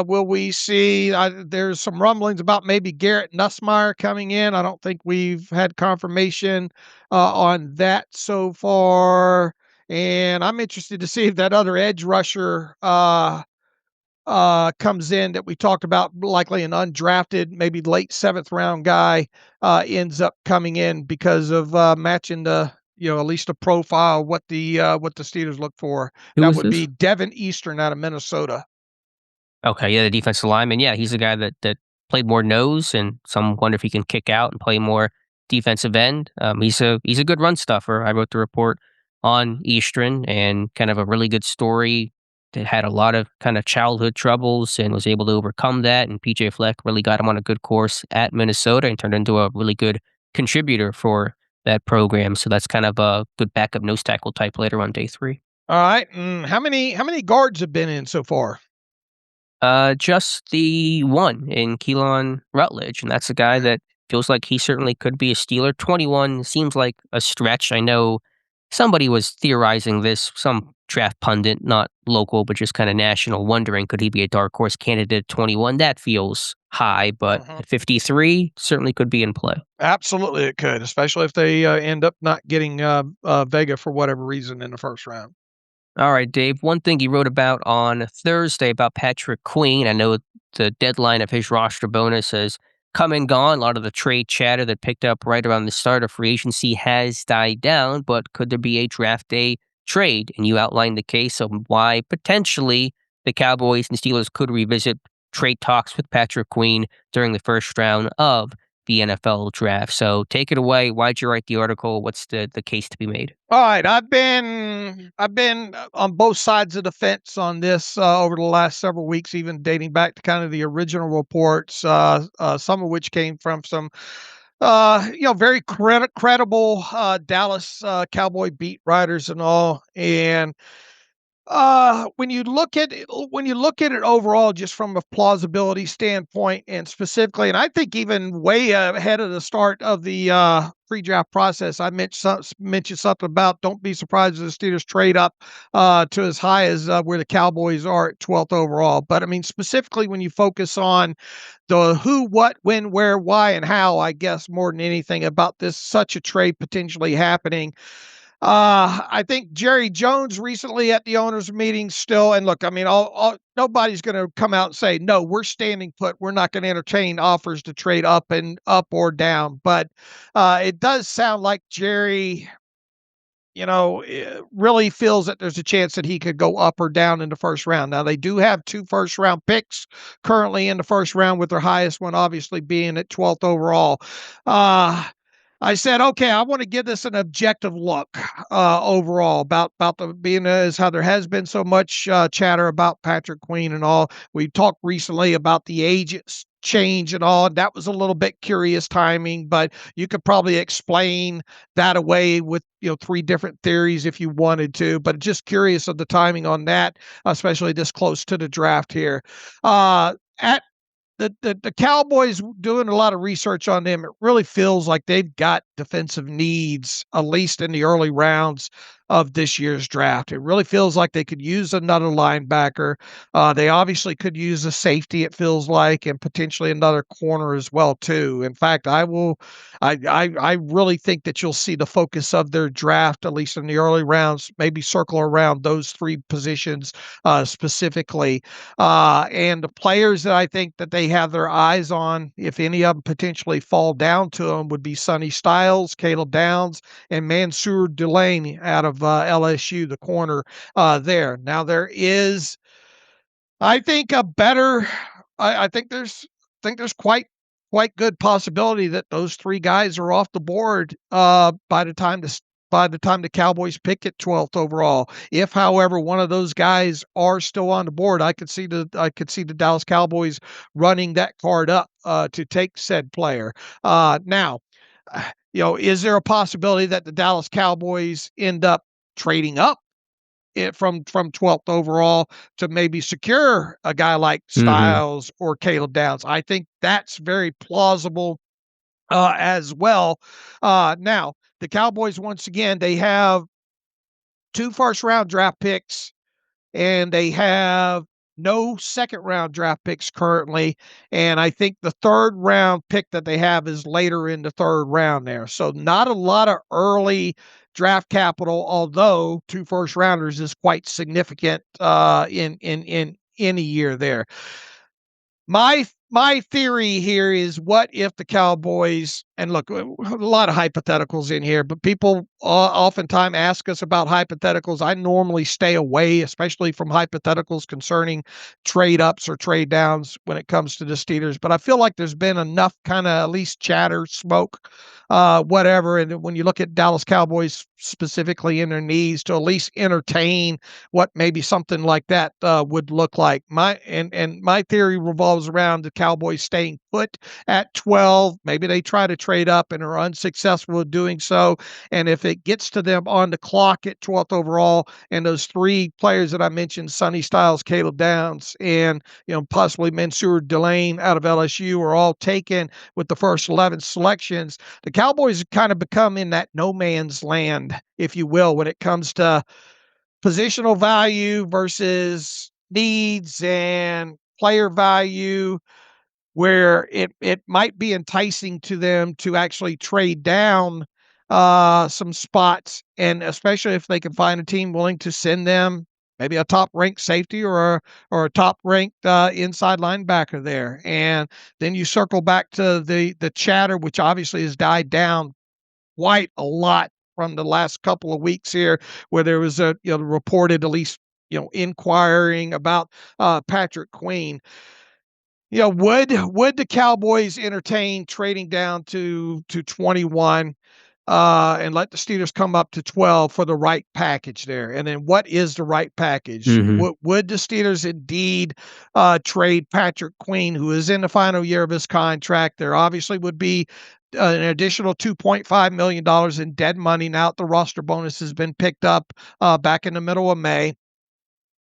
Will we see? There's some rumblings about maybe Garrett Nussmeier coming in. I don't think we've had confirmation on that so far. And I'm interested to see if that other edge rusher comes in that we talked about, likely an undrafted, maybe late 7th round guy, ends up coming in because of matching the, at least a profile what the Steelers look for. That would be Devin Eastern out of Minnesota. Okay, yeah, the defensive lineman. Yeah, he's a guy that played more nose, and some wonder if he can kick out and play more defensive end. He's a good run stuffer. I wrote the report on Eastern, and kind of a really good story that had a lot of kind of childhood troubles and was able to overcome that. And PJ Fleck really got him on a good course at Minnesota and turned into a really good contributor for that program. So that's kind of a good backup nose tackle type later on day 3. All right. How many guards have been in so far? Just the one in Keelan Rutledge, and that's a guy that feels like he certainly could be a Steeler. 21 seems like a stretch. I know somebody was theorizing this, some draft pundit, not local, but just kind of national, wondering could he be a dark horse candidate at 21? That feels high, but at 53, certainly could be in play. Absolutely, it could, especially if they end up not getting Vega for whatever reason in the first round. All right, Dave. One thing you wrote about on Thursday about Patrick Queen. I know the deadline of his roster bonus has come and gone. A lot of the trade chatter that picked up right around the start of free agency has died down, but could there be a draft day trade? And you outlined the case of why potentially the Cowboys and Steelers could revisit trade talks with Patrick Queen during the first round of the NFL draft. So take it away. Why'd you write the article? What's the case to be made? All right, I've been on both sides of the fence on this over the last several weeks, even dating back to kind of the original reports, some of which came from some very credible Dallas Cowboy beat writers and all. And when you look at it overall, just from a plausibility standpoint, and specifically, and I think even way ahead of the start of the pre-draft process, I mentioned something about don't be surprised if the Steelers trade up to as high as where the Cowboys are at 12th overall. But I mean, specifically when you focus on the who, what, when, where, why, and how, I guess more than anything about this such a trade potentially happening. I think Jerry Jones recently at the owners' meeting still, and look, I mean, nobody's going to come out and say, no, we're standing put. We're not going to entertain offers to trade up or down. But it does sound like Jerry, really feels that there's a chance that he could go up or down in the first round. Now, they do have 2 first-round picks currently in the first round, with their highest one obviously being at 12th overall. I said, okay, I want to give this an objective look overall about the being as how there has been so much chatter about Patrick Queen and all. We talked recently about the age change and all, and that was a little bit curious timing, but you could probably explain that away with 3 different theories if you wanted to. But just curious of the timing on that, especially this close to the draft here. At the Cowboys, doing a lot of research on them, it really feels like they've got defensive needs, at least in the early rounds of this year's draft. It really feels like they could use another linebacker. They obviously could use a safety, it feels like, and potentially another corner as well, too. In fact, I really think that you'll see the focus of their draft, at least in the early rounds, maybe circle around those 3 positions specifically. And the players that I think that they have their eyes on, if any of them potentially fall down to them, would be Sonny Styles, Caleb Downs, and Mansour Delaney out of LSU, the corner there. Now there is, I think, I think there's quite good possibility that those 3 guys are off the board by the time the Cowboys pick at 12th overall. If, however, one of those guys are still on the board, I could see the Dallas Cowboys running that card up to take said player. Now, is there a possibility that the Dallas Cowboys end up trading up from 12th overall to maybe secure a guy like Styles or Caleb Downs? I think that's very plausible as well. Now, the Cowboys, once again, they have 2 first-round draft picks, and they have no second-round draft picks currently. And I think the 3rd round pick that they have is later in the 3rd round there. So not a lot of early draft capital, although 2 first-rounders is quite significant in a year there. My my theory here is, what if the Cowboys, and look, a lot of hypotheticals in here, but people oftentimes ask us about hypotheticals. I normally stay away, especially from hypotheticals concerning trade ups or trade downs when it comes to the Steelers. But I feel like there's been enough kind of at least chatter, smoke, whatever. And when you look at Dallas Cowboys specifically in their knees, to at least entertain what maybe something like that would look like. My theory revolves around the Cowboys staying put at 12. Maybe they try to trade up and are unsuccessful in doing so. And if it gets to them on the clock at 12th overall, and those three players that I mentioned, Sonny Styles, Caleb Downs, and possibly Mansour Delane out of LSU, are all taken with the first 11 selections, the Cowboys kind of become in that no man's land, if you will, when it comes to positional value versus needs and player value, where it might be enticing to them to actually trade down some spots, and especially if they can find a team willing to send them maybe a top ranked safety or a top ranked inside linebacker there. And then you circle back to the chatter, which obviously has died down quite a lot from the last couple of weeks here, where there was a reported, at least inquiring about Patrick Queen. Would the Cowboys entertain trading down to 21 and let the Steelers come up to 12 for the right package there? And then what is the right package? Mhm. Would the Steelers indeed trade Patrick Queen, who is in the final year of his contract? There obviously would be an additional $2.5 million in dead money now that the roster bonus has been picked up back in the middle of May.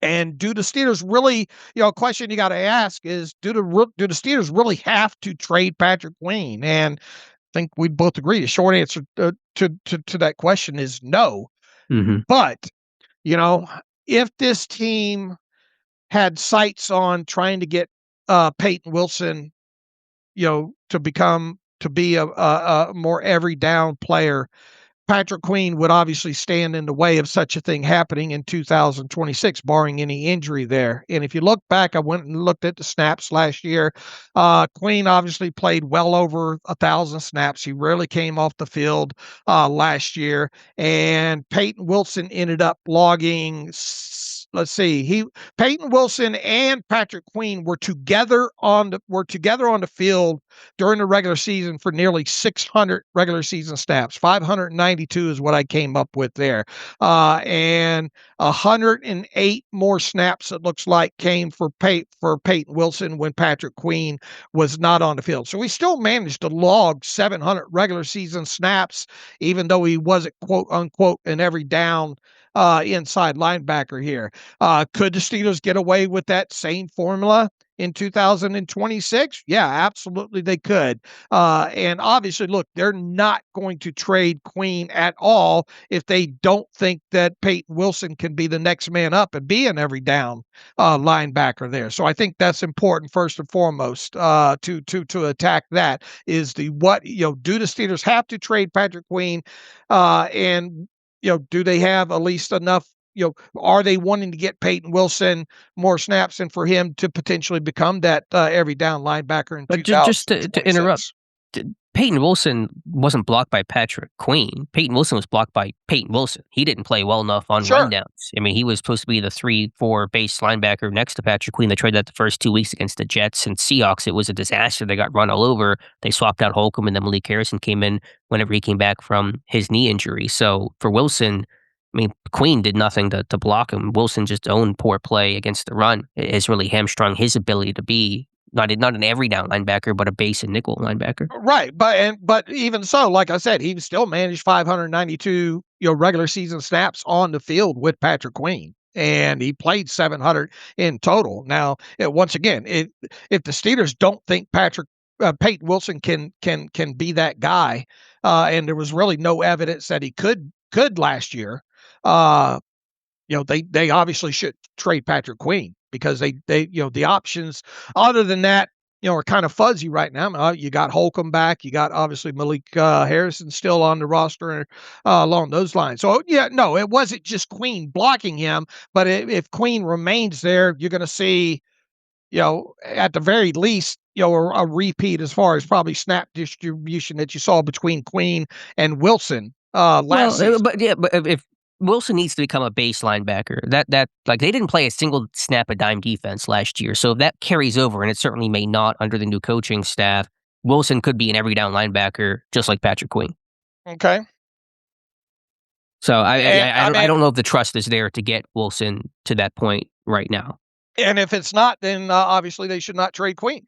And do the Steelers really, a question you got to ask is, do the Steelers really have to trade Patrick Queen? And I think we'd both agree the short answer to that question is no. Mhm. But, if this team had sights on trying to get Peyton Wilson, to be a more every down player, Patrick Queen would obviously stand in the way of such a thing happening in 2026, barring any injury there. And if you look back, I went and looked at the snaps last year. Queen obviously played well over 1,000 snaps. He rarely came off the field last year. And Peyton Wilson ended up logging. Let's see. Peyton Wilson and Patrick Queen were together on the field during the regular season for nearly 600 regular season snaps. 592 is what I came up with there. And 108 more snaps, it looks like, came for Peyton Wilson when Patrick Queen was not on the field. So he still managed to log 700 regular season snaps, even though he wasn't, quote unquote, an every down inside linebacker here. Could the Steelers get away with that same formula in 2026? Yeah, absolutely they could. And obviously, look, they're not going to trade Queen at all if they don't think that Peyton Wilson can be the next man up and be an every down linebacker there. So I think that's important first and foremost to attack that is do the Steelers have to trade Patrick Queen? And do they have at least enough? Are they wanting to get Peyton Wilson more snaps and for him to potentially become that every down linebacker in But just to interrupt, 2026? Peyton Wilson wasn't blocked by Patrick Queen. Peyton Wilson was blocked by Peyton Wilson. He didn't play well enough on Sure. rundowns. I mean, he was supposed to be the 3-4 base linebacker next to Patrick Queen. They tried that the first 2 weeks against the Jets and Seahawks. It was a disaster. They got run all over. They swapped out Holcomb, and then Malik Harrison came in whenever he came back from his knee injury. So for Wilson, I mean, Queen did nothing to block him. Wilson just owned poor play against the run. It has really hamstrung his ability to be not an every down linebacker, but a base and nickel linebacker. Right, but even so, like I said, he still managed 592 regular season snaps on the field with Patrick Queen, and he played 700 in total. Now, once again, if the Steelers don't think Peyton Wilson can be that guy, and there was really no evidence that he could last year, they obviously should trade Patrick Queen, because they the options other than that are kind of fuzzy right now. You got Holcomb back, you got obviously Malik Harrison still on the roster along those lines. So yeah, no, it wasn't just Queen blocking him, but if Queen remains there, you're going to see at the very least a repeat as far as probably snap distribution that you saw between Queen and Wilson last season. But if Wilson needs to become a base linebacker, that like they didn't play a single snap of dime defense last year, so if that carries over, and it certainly may not under the new coaching staff, Wilson could be an every down linebacker just like Patrick Queen. Okay. So I mean, I don't know if the trust is there to get Wilson to that point right now. and if it's not, then obviously they should not trade Queen.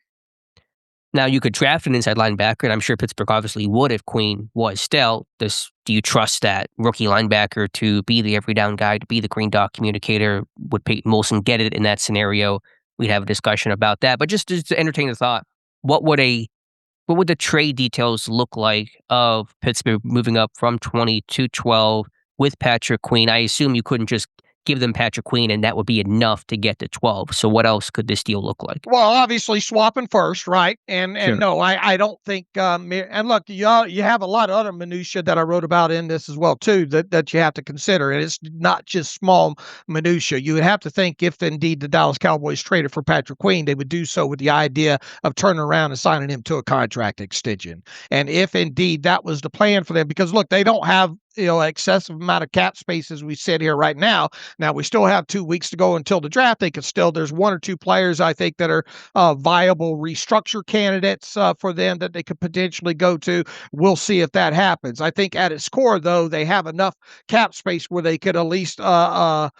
Now, you could draft an inside linebacker, and I'm sure Pittsburgh obviously would if Queen was still. Do you trust that rookie linebacker to be the every down guy, to be the green dot communicator? Would Peyton Wilson get it in that scenario? We'd have a discussion about that. But just to entertain the thought, what would the trade details look like of Pittsburgh moving up from 20 to 12 with Patrick Queen? I assume you couldn't just give them Patrick Queen and that would be enough to get to 12. So what else could this deal look like? Well, obviously swapping first, right? And Sure. no, I don't think. And look, you have a lot of other minutia that I wrote about in this as well too that you have to consider, and it's not just small minutia. You would have to think if indeed the Dallas Cowboys traded for Patrick Queen, they would do so with the idea of turning around and signing him to a contract extension. And if indeed that was the plan for them, because look, they don't have excessive amount of cap space as we sit here right now. Now we still have 2 weeks to go until the draft. There's one or two players I think that are viable restructure candidates for them that they could potentially go to. We'll see if that happens. I think at its core, though, they have enough cap space where they could at least assume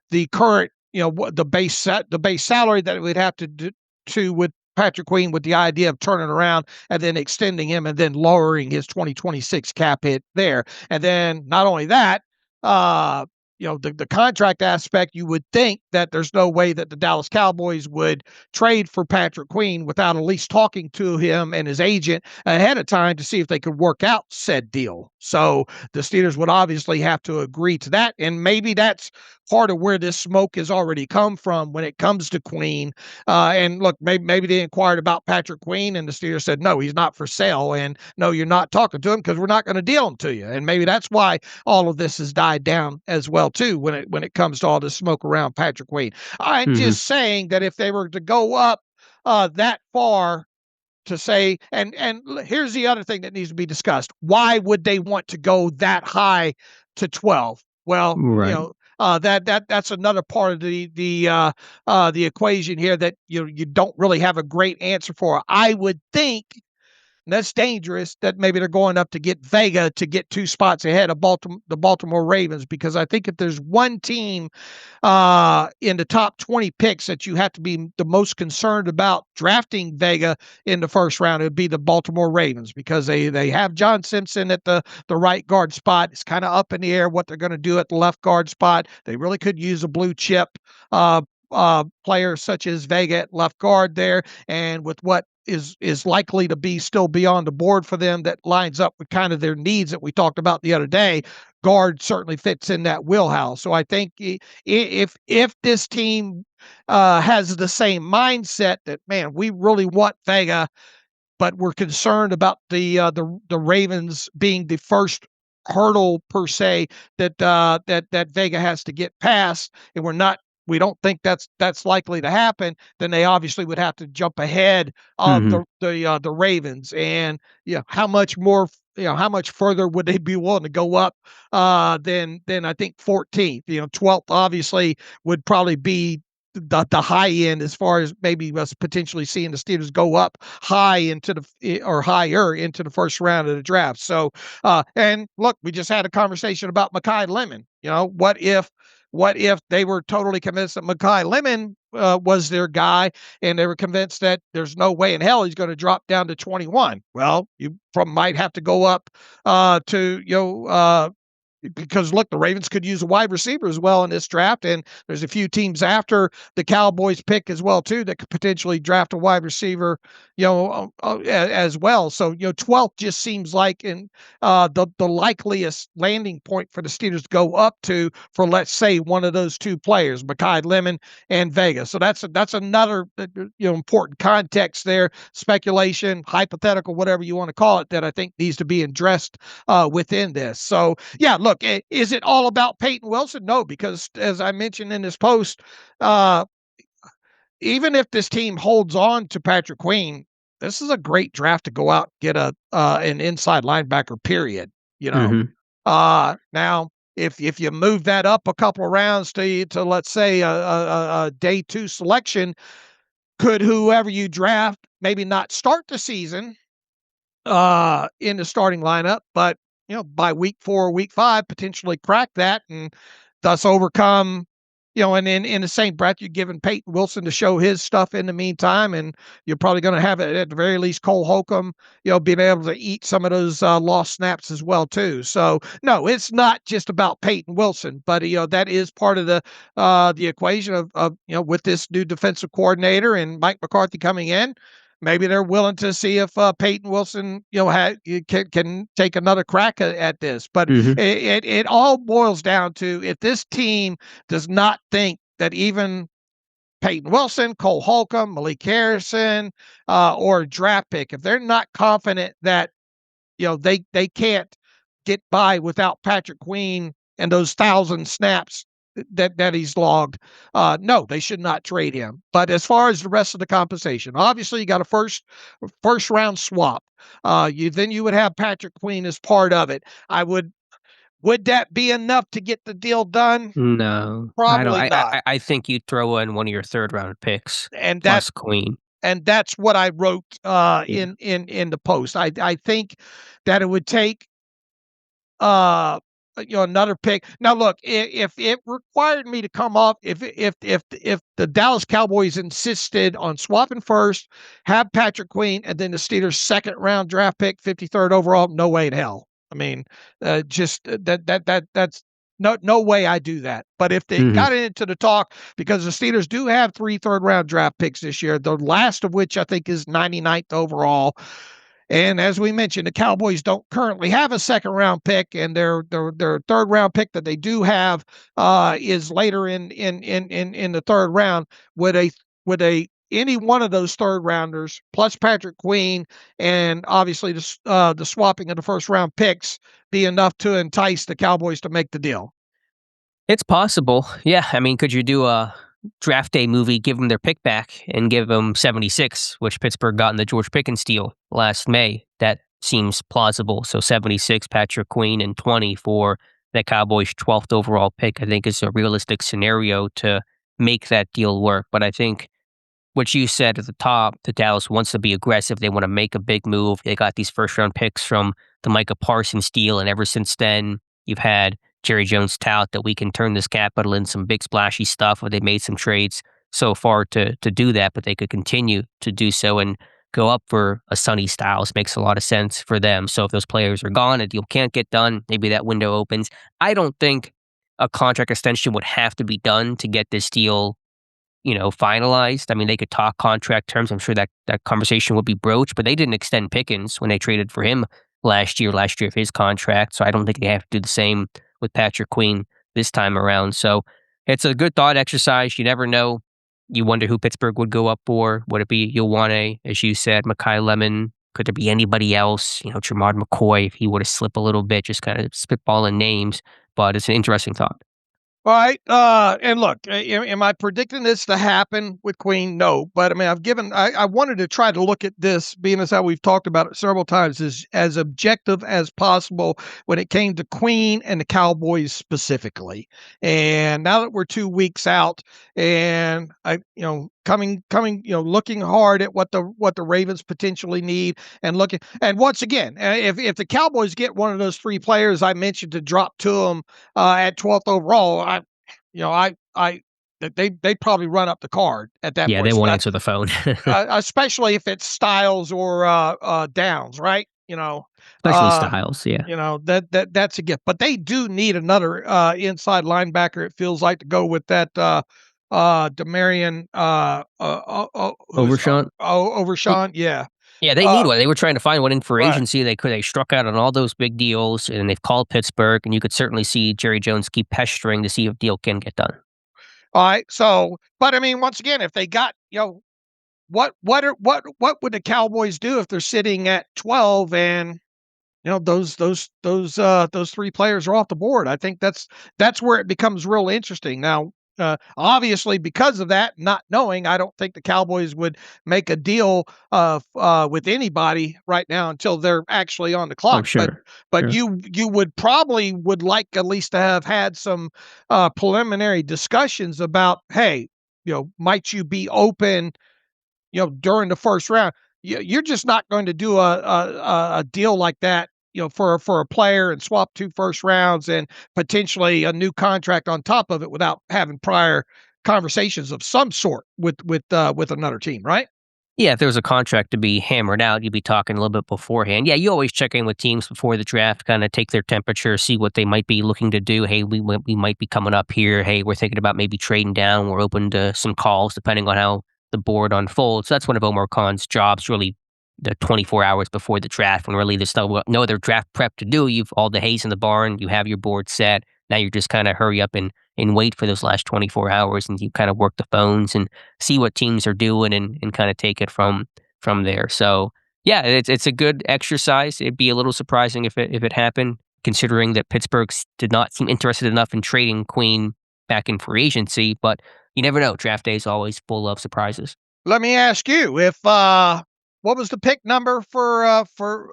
the current, the base salary that it would have to do with Patrick Queen, with the idea of turning around and then extending him and then lowering his 2026 cap hit there. And then not only that, the contract aspect, you would think that there's no way that the Dallas Cowboys would trade for Patrick Queen without at least talking to him and his agent ahead of time to see if they could work out said deal. So the Steelers would obviously have to agree to that. And maybe that's part of where this smoke has already come from when it comes to Queen. And look, maybe they inquired about Patrick Queen and the Steelers said, no, he's not for sale. And no, you're not talking to him because we're not going to deal him to you. And maybe that's why all of this has died down as well, too, when it comes to all this smoke around Patrick Queen. I'm just saying that if they were to go up that far to say, and here's the other thing that needs to be discussed. Why would they want to go that high to 12? Well, right. That's another part of the equation here that you don't really have a great answer for. I would think that's dangerous that maybe they're going up to get Vega to get 2 spots ahead of the Baltimore Ravens, because I think if there's one team in the top 20 picks that you have to be the most concerned about drafting Vega in the first round, it would be the Baltimore Ravens, because they have John Simpson at the right guard spot. It's kind of up in the air what they're going to do at the left guard spot. They really could use a blue chip player such as Vega at left guard there, and with what is likely to be on the board for them that lines up with kind of their needs that we talked about the other day, guard certainly fits in that wheelhouse. So I think if this team has the same mindset that, man, we really want Vega, but we're concerned about the Ravens being the first hurdle per se that Vega has to get past, and we don't think that's likely to happen, then they obviously would have to jump ahead of the Ravens. And how much further would they be willing to go up than I think 14th? 12th obviously would probably be the high end as far as maybe us potentially seeing the Steelers go up higher into the first round of the draft. So and look, we just had a conversation about Makai Lemon. What if they were totally convinced that Makai Lemon was their guy, and they were convinced that there's no way in hell he's going to drop down to 21? Well, you might have to go up because look, the Ravens could use a wide receiver as well in this draft, and there's a few teams after the Cowboys pick as well too that could potentially draft a wide receiver, as well. So 12th just seems like the likeliest landing point for the Steelers to go up to for, let's say, one of those two players, Makai Lemon and Vega. So that's another important context there, speculation, hypothetical, whatever you want to call it, that I think needs to be addressed within this. So yeah, look. Is it all about Peyton Wilson? No, because as I mentioned in this post, even if this team holds on to Patrick Queen, this is a great draft to go out and get an inside linebacker. Period. Mm-hmm. Now if you move that up a couple of rounds to let's say a day 2 selection, could whoever you draft maybe not start the season in the starting lineup, but by week 4 or week 5 potentially crack that and thus overcome. And in the same breath, you're giving Peyton Wilson to show his stuff in the meantime, and you're probably going to have it at the very least Cole Holcomb, being able to eat some of those lost snaps as well too. So no, it's not just about Peyton Wilson, but that is part of the equation of with this new defensive coordinator and Mike McCarthy coming in. Maybe they're willing to see if Peyton Wilson, can take another crack at this. But Mm-hmm. it all boils down to, if this team does not think that even Peyton Wilson, Cole Holcomb, Malik Harrison, or a draft pick, if they're not confident that they can't get by without Patrick Queen and those 1,000 snaps that he's logged, no, they should not trade him. But as far as the rest of the compensation, obviously you got a first round swap. You would have Patrick Queen as part of it. Would that be enough to get the deal done? No, Probably not. I think you'd throw in one of your 3rd round picks And plus Queen. And that's what I wrote in the post. I think that it would take another pick. Now look, if it required me to come off, if the Dallas Cowboys insisted on swapping first, have Patrick Queen, and then the Steelers' 2nd round draft pick, 53rd overall, no way in hell. I mean, just that's no way I do that. But if they got into the talk, because the Steelers do have 3 3rd round draft picks this year, the last of which I think is 99th overall. And as we mentioned, the Cowboys don't currently have a 2nd round pick, and their 3rd round pick that they do have is later in the 3rd round. Would any one of those 3rd rounders plus Patrick Queen and obviously the swapping of the 1st round picks be enough to entice the Cowboys to make the deal? It's possible. Yeah. I mean, could you do a draft day movie, give them their pick back and give them 76, which Pittsburgh got in the George Pickens deal last May? That seems plausible. So 76, Patrick Queen, and 20 for the Cowboys' 12th overall pick, I think is a realistic scenario to make that deal work. But I think what you said at the top, that Dallas wants to be aggressive. They want to make a big move. They got these 1st round picks from the Micah Parsons deal. And ever since then, you've had Jerry Jones tout that we can turn this capital in some big splashy stuff, or they made some trades so far to do that, but they could continue to do so and go up for a Sonny Styles. Makes a lot of sense for them. So if those players are gone, a deal can't get done, maybe that window opens. I don't think a contract extension would have to be done to get this deal finalized. I mean, they could talk contract terms. I'm sure that conversation would be broached, but they didn't extend Pickens when they traded for him last year of his contract. So I don't think they have to do the same with Patrick Queen this time around. So it's a good thought exercise. You never know. You wonder who Pittsburgh would go up for. Would it be Ioane, as you said, Makai Lemon? Could there be anybody else? Tremard McCoy, if he would have slipped a little bit, just kind of spitballing names. But it's an interesting thought. All right. And look, am I predicting this to happen with Queen? No. But I mean, I wanted to try to look at this, being as how we've talked about it several times, as objective as possible when it came to Queen and the Cowboys specifically. And now that we're 2 weeks out, and looking hard at what the Ravens potentially need, and once again, if the Cowboys get one of those 3 players I mentioned to drop to them at 12th overall, they probably run up the card at that point. Yeah, they won't answer the phone. Especially if it's Styles or Downs, right? Especially Styles, yeah. That's a gift. But they do need another inside linebacker, it feels like, to go with that Demarion Overshawn, yeah. Yeah, they need one. They were trying to find one in for agency. They struck out on all those big deals, and they've called Pittsburgh, and you could certainly see Jerry Jones keep pestering to see if deal can get done. All right. So, but I mean, once again, if they got, what would the Cowboys do if they're sitting at 12 and those 3 players are off the board? I think that's where it becomes real interesting. Now, Obviously, because of that, not knowing, I don't think the Cowboys would make a deal with anybody right now until they're actually on the clock. Oh, sure. But Sure. you would like at least to have had some preliminary discussions about, hey, might you be open, during the first round? You're just not going to do a deal like that, for a player and swap 2 first rounds and potentially a new contract on top of it without having prior conversations of some sort with another team, right? Yeah, if there was a contract to be hammered out, you'd be talking a little bit beforehand. Yeah, you always check in with teams before the draft, kind of take their temperature, see what they might be looking to do. Hey, we might be coming up here. Hey, we're thinking about maybe trading down. We're open to some calls depending on how the board unfolds. That's one of Omar Khan's jobs, really, the 24 hours before the draft, when really there's no other draft prep to do. You've all the hay's in the barn. You have your board set. Now you're just kind of hurry up and wait for those last 24 hours, and you kind of work the phones and see what teams are doing and kind of take it from there. So yeah, it's a good exercise. It'd be a little surprising if it happened, considering that Pittsburgh did not seem interested enough in trading Queen back in free agency. But you never know. Draft day is always full of surprises. Let me ask you, if what was the pick number for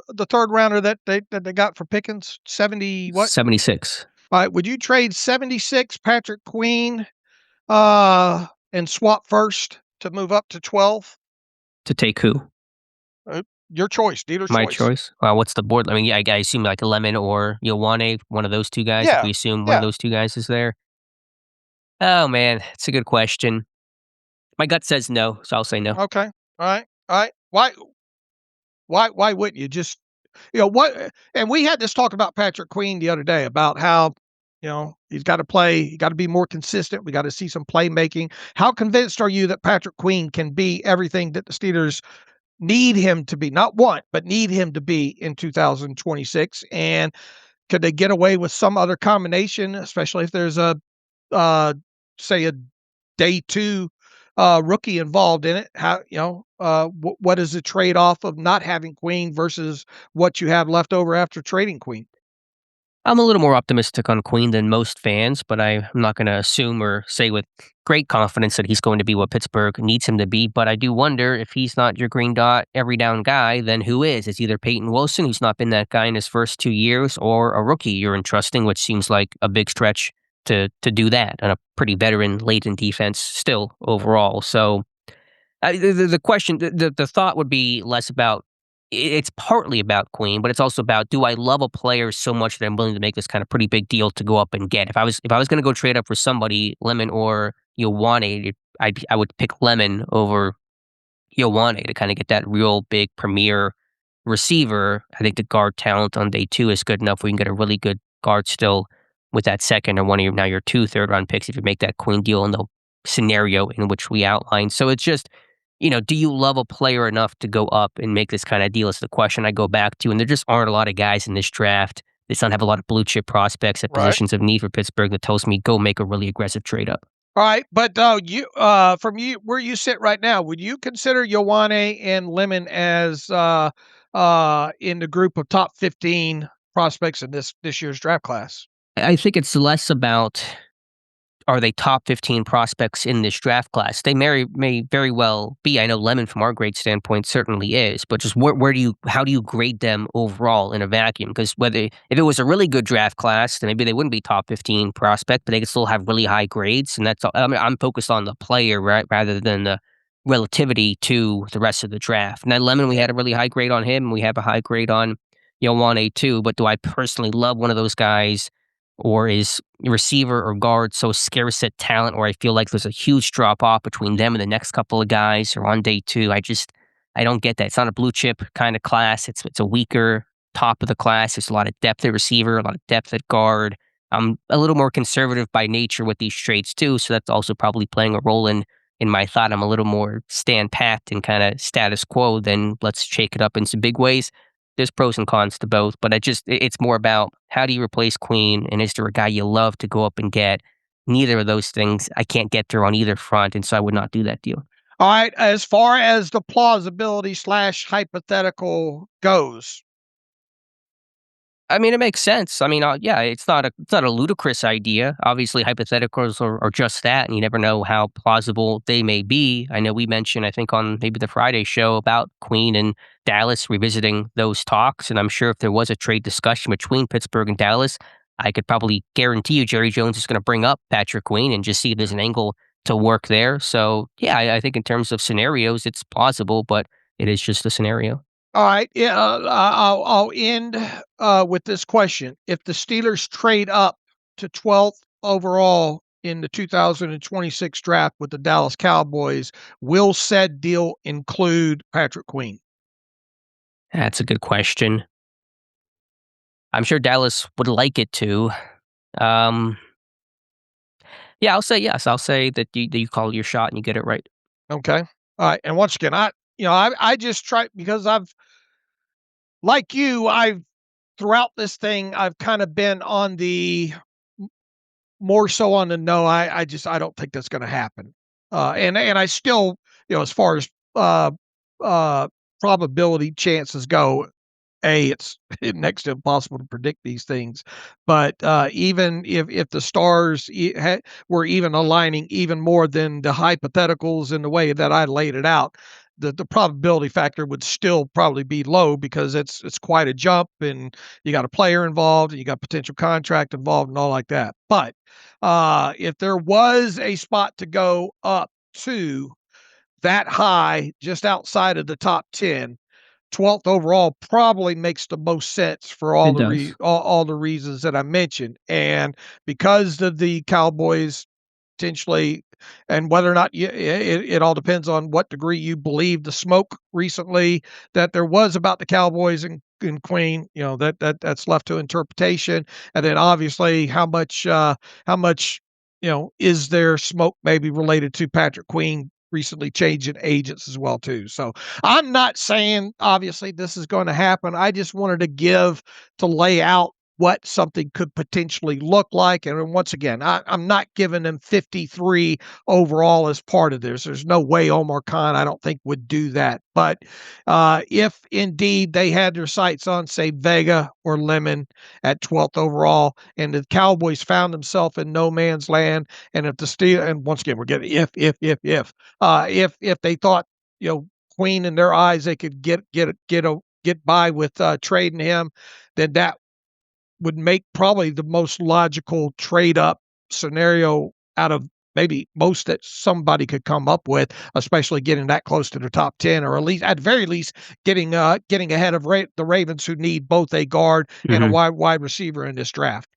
the third rounder that they got for Pickens? 70 what? 76 All right, would you trade 76 Patrick Queen and swap first to move up to 12? to take who? Your choice, dealer's My choice. choice. Well, what's the board? I mean, yeah, I assume like a Lemon or Ioane, one of those two guys. If Yeah, we assume one of yeah. those two guys is there. Oh man, it's a good question. My gut says no, so I'll say no. Okay. All right. All right. Why wouldn't you just, what? And we had this talk about Patrick Queen the other day about how, he's got to play, he got to be more consistent. We got to see some playmaking. How convinced are you that Patrick Queen can be everything that the Steelers need him to be, not want, but need him to be in 2026? And could they get away with some other combination, especially if there's uh, say a day 2 rookie involved in it? How, what is the trade off of not having Queen versus what you have left over after trading Queen? I'm a little more optimistic on Queen than most fans, but I'm not going to assume or say with great confidence that he's going to be what Pittsburgh needs him to be. But I do wonder, if he's not your green dot every down guy, then who is? It's either Peyton Wilson, who's not been that guy in his first 2 years, or a rookie you're entrusting, which seems like a big stretch to do that, and a pretty veteran laden defense still overall. So the question, the thought would be less about. It's partly about Queen, but it's also about, do I love a player so much that I'm willing to make this kind of pretty big deal to go up and get? If I was going to go trade up for somebody, Lemon or Ioane, I would pick Lemon over Ioane to kind of get that real big premier receiver. I think the guard talent on day 2 is good enough. We can get a really good guard still with that second or one of your 2 third-round picks if you make that Queen deal in the scenario in which we outlined. So it's just, do you love a player enough to go up and make this kind of deal? Is the question I go back to. And there just aren't a lot of guys in this draft. They don't have a lot of blue chip prospects at Right. positions of need for Pittsburgh that tells me go make a really aggressive trade up. All right, but you from you where you sit right now, would you consider Ioane and Lemon as in the group of top 15 prospects in this year's draft class? I think it's less about, are they top 15 prospects in this draft class? They may very well be. I know Lemon, from our grade standpoint, certainly is. But just how do you grade them overall in a vacuum? Because if it was a really good draft class, then maybe they wouldn't be top 15 prospect, but they could still have really high grades. And that's all. I mean, I'm focused on the player, right, rather than the relativity to the rest of the draft. Now, Lemon, we had a really high grade on him. We have a high grade on Ioane too. But do I personally love one of those guys? Or is receiver or guard so scarce at talent where I feel like there's a huge drop off between them and the next couple of guys or on day 2? I don't get that. It's not a blue chip kind of class. It's a weaker top of the class. There's a lot of depth at receiver, a lot of depth at guard. I'm a little more conservative by nature with these trades too, so that's also probably playing a role in my thought. I'm a little more stand pat and kind of status quo than let's shake it up in some big ways. There's pros and cons to both, but it's more about, how do you replace Queen, and is there a guy you love to go up and get? Neither of those things I can't get through on either front, and so I would not do that deal. All right, as far as the plausibility / hypothetical goes, I mean, it makes sense. I mean, yeah, it's not a ludicrous idea. Obviously, hypotheticals are just that, and you never know how plausible they may be. I know we mentioned, I think, on maybe the Friday show about Queen and Dallas revisiting those talks, and I'm sure if there was a trade discussion between Pittsburgh and Dallas, I could probably guarantee you Jerry Jones is going to bring up Patrick Queen and just see if there's an angle to work there. So, yeah, I think in terms of scenarios, it's plausible, but it is just a scenario. All right. Yeah. I'll end with this question. If the Steelers trade up to 12th overall in the 2026 draft with the Dallas Cowboys, will said deal include Patrick Queen? That's a good question. I'm sure Dallas would like it to. Um, yeah, I'll say yes. I'll say that you call your shot and you get it right. Okay. All right. And once again, I just try because like you, I've throughout this thing, I've kind of been on the more so on the no. I don't think that's going to happen. And I still, as far as uh, probability chances go, it's next to impossible to predict these things. But even if the stars were even aligning even more than the hypotheticals in the way that I laid it out, the probability factor would still probably be low because it's quite a jump, and you got a player involved, and you got potential contract involved, and all like that. But if there was a spot to go up to that high, just outside of the top 10, 12th overall probably makes the most sense for It does. all the reasons that I mentioned. And because of the Cowboys potentially, and whether or not it all depends on what degree you believe the smoke recently that there was about the Cowboys and Queen, that's left to interpretation. And then obviously how much, is there smoke maybe related to Patrick Queen recently changing agents as well too. So I'm not saying obviously this is going to happen. I just wanted to lay out what something could potentially look like. And once again, I'm not giving them 53 overall as part of this. There's no way Omar Khan, I don't think, would do that. But if indeed they had their sights on, say, Vega or Lemon at 12th overall, and the Cowboys found themselves in no man's land, and if the Steel, and once again, we're getting if they thought, Queen in their eyes, they could get by with trading him, then that would make probably the most logical trade up scenario out of maybe most that somebody could come up with, especially getting that close to the top 10, or at very least getting ahead of the Ravens, who need both a guard and a Mhm. wide receiver in this draft.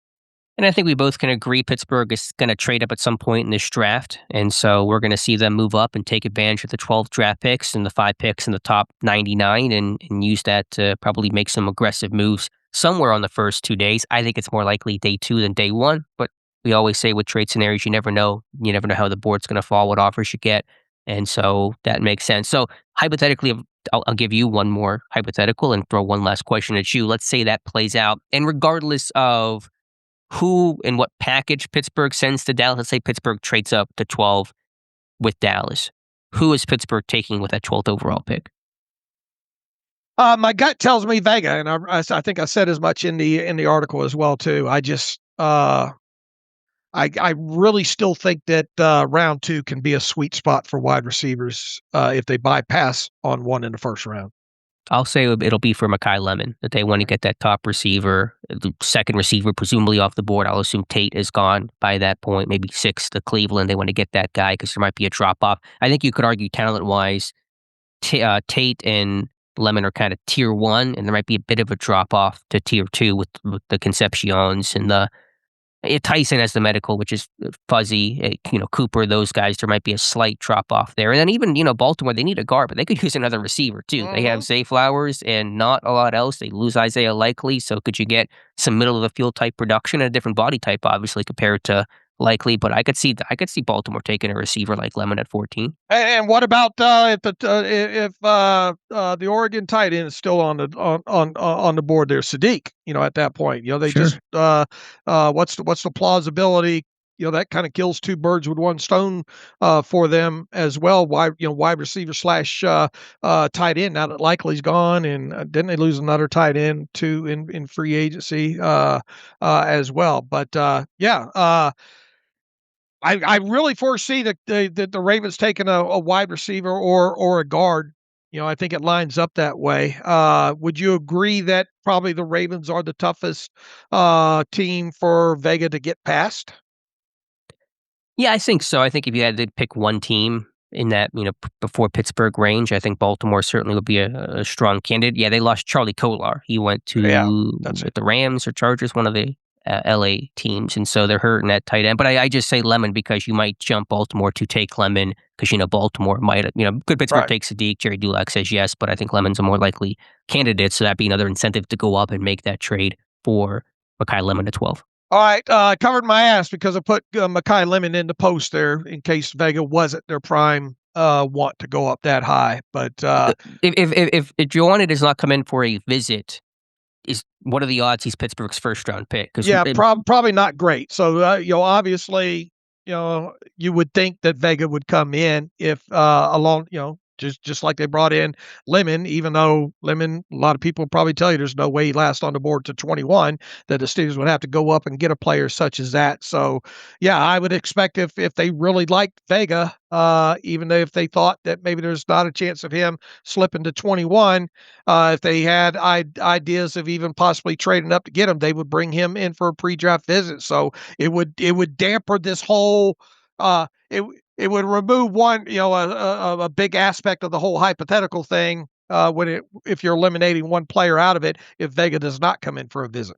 And I think we both can agree Pittsburgh is going to trade up at some point in this draft. And so we're going to see them move up and take advantage of the 12 draft picks and the 5 picks in the top 99 and use that to probably make some aggressive moves somewhere on the first 2 days. I think it's more likely day 2 than day 1. But we always say with trade scenarios, you never know. You never know how the board's going to fall, what offers you get. And so that makes sense. So hypothetically, I'll give you one more hypothetical and throw one last question at you. Let's say that plays out. And regardless of who and what package Pittsburgh sends to Dallas. Let's say Pittsburgh trades up to 12 with Dallas. Who is Pittsburgh taking with that 12th overall pick? My gut tells me Vega, and I think I said as much in the article as well too. I just I really still think that round 2 can be a sweet spot for wide receivers if they bypass on one in the first round. I'll say it'll be for Makai Lemon, that they want to get that top receiver, the second receiver, presumably off the board. I'll assume Tate is gone by that point, maybe 6 to Cleveland. They want to get that guy because there might be a drop off. I think you could argue talent-wise, Tate and Lemon are kind of tier 1, and there might be a bit of a drop off to tier 2 with the Concepcions and the Tyson has the medical, which is fuzzy. Cooper, those guys, there might be a slight drop off there. And then even, Baltimore, they need a guard, but they could use another receiver too. They have Zay Flowers and not a lot else. They lose Isaiah Likely. So could you get some middle of the field type production and a different body type, obviously, compared to Likely? But I could see Baltimore taking a receiver like Lemon at 14. And what about if the Oregon tight end is still on the board there, Sadiq? At that point, they Sure. just what's the plausibility that kind of kills two birds with one stone for them as well. Wide receiver slash tight end. Now that Likely's gone, and didn't they lose another tight end too in free agency as well? But I really foresee that the Ravens taking a wide receiver or a guard. I think it lines up that way. Would you agree that probably the Ravens are the toughest team for Vega to get past? Yeah, I think so. I think if you had to pick one team in that, before Pittsburgh range, I think Baltimore certainly would be a strong candidate. Yeah, they lost Charlie Kolar. He went Yeah, to that's it. the Rams or Chargers, one of the LA teams, and so they're hurting that tight end. But I just say Lemon because you might jump Baltimore to take Lemon because Baltimore might, could Pittsburgh Right. take Sadiq? Jerry Dulac says yes, but I think Lemon's a more likely candidate, so that'd be another incentive to go up and make that trade for Makai Lemon at 12. All right, covered my ass because I put Makai Lemon in the post there in case Vega wasn't their prime want to go up that high. But If Ioane does not come in for a visit, what are the odds he's Pittsburgh's first round pick? yeah, probably not great. So obviously, you would think that Vega would come in if along, just like they brought in Lemon, even though Lemon, a lot of people probably tell you there's no way he lasts on the board to 21, that the Steelers would have to go up and get a player such as that. So, yeah, I would expect if they really liked Vega, even if they thought that maybe there's not a chance of him slipping to 21, if they had ideas of even possibly trading up to get him, they would bring him in for a pre-draft visit. So it would damper this whole. It would remove one, a big aspect of the whole hypothetical thing if you're eliminating one player out of it if Vega does not come in for a visit.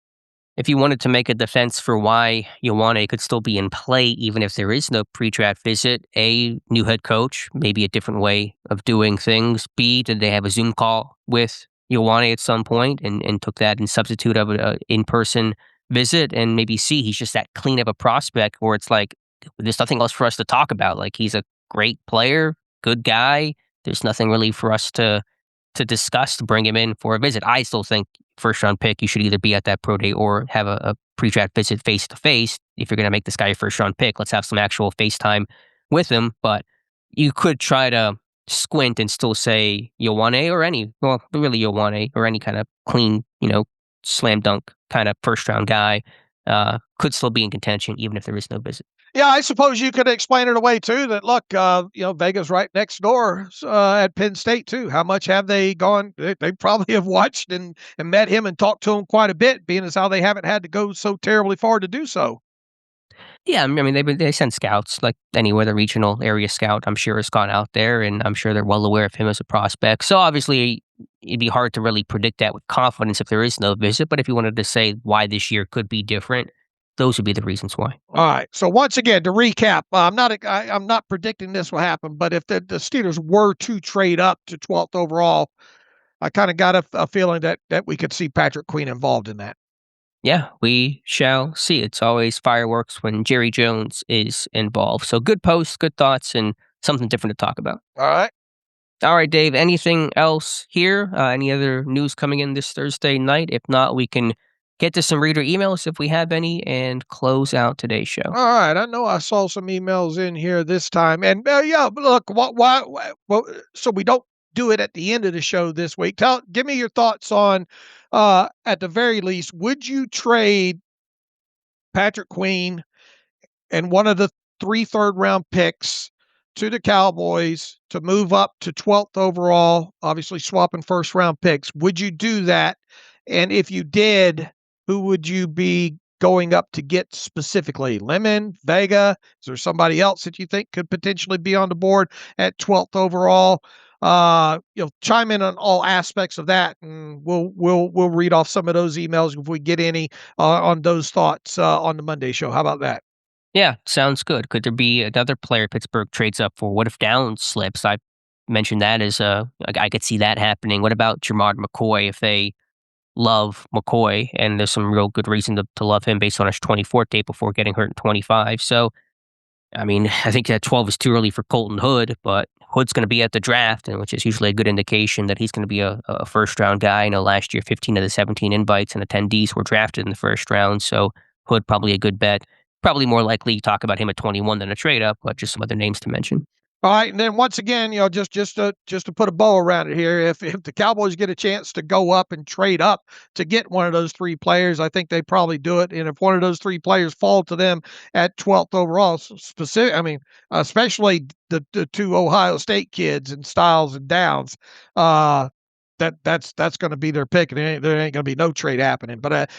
If you wanted to make a defense for why Ioane could still be in play even if there is no pre-draft visit, A, new head coach, maybe a different way of doing things. B, did they have a Zoom call with Ioane at some point and took that in substitute of an in-person visit? And maybe C, he's just that clean of a prospect where it's like, there's nothing else for us to talk about. Like, he's a great player, good guy. There's nothing really for us to discuss to bring him in for a visit. I still think first round pick, you should either be at that pro day or have a pre-draft visit face to face. If you're going to make this guy your first round pick, let's have some actual FaceTime with him. But you could try to squint and still say Ioane really Ioane or any kind of clean, slam dunk kind of first round guy could still be in contention even if there is no visit. Yeah, I suppose you could explain it away too. That look, Vega's right next door at Penn State too. How much have they gone? They probably have watched and met him and talked to him quite a bit, being as how they haven't had to go so terribly far to do so. Yeah, I mean, they send scouts like anywhere. The regional area scout, I'm sure, has gone out there, and I'm sure they're well aware of him as a prospect. So obviously, it'd be hard to really predict that with confidence if there is no visit. But if you wanted to say why this year could be different, those would be the reasons why. All right. So once again, to recap, I'm not predicting this will happen, but if the Steelers were to trade up to 12th overall, I kind of got a feeling that we could see Patrick Queen involved in that. Yeah, we shall see. It's always fireworks when Jerry Jones is involved. So good posts, good thoughts, and something different to talk about. All right. All right, Dave, anything else here? Any other news coming in this Thursday night? If not, we can get to some reader emails if we have any and close out today's show. All right. I know I saw some emails in here this time. And yeah, but look, so we don't do it at the end of the show this week. Give me your thoughts on, at the very least, would you trade Patrick Queen and one of the 3 third-round picks to the Cowboys to move up to 12th overall, obviously swapping first-round picks? Would you do that? And if you did, who would you be going up to get specifically? Lemon, Vega? Is there somebody else that you think could potentially be on the board at 12th overall? Chime in on all aspects of that, and we'll read off some of those emails if we get any on those thoughts on the Monday show. How about that? Yeah, sounds good. Could there be another player Pittsburgh trades up for? What if Downs slips? I mentioned that as I could see that happening. What about Jermard McCoy if they love McCoy and there's some real good reason to love him based on his 24 date before getting hurt in 25? So, I mean, I think that 12 is too early for Colton Hood, but Hood's going to be at the draft, and which is usually a good indication that he's going to be a first-round guy. I know last year 15 of the 17 invites and attendees were drafted in the first round, so Hood probably a good bet probably more likely to talk about him at 21 than a trade up, but just some other names to mention. All right, and then once again, just to put a bow around it here, if the Cowboys get a chance to go up and trade up to get one of those three players, I think they probably do it. And if one of those three players fall to them at 12th overall, especially the two Ohio State kids and Styles and Downs, that's going to be their pick, and there ain't going to be no trade happening. But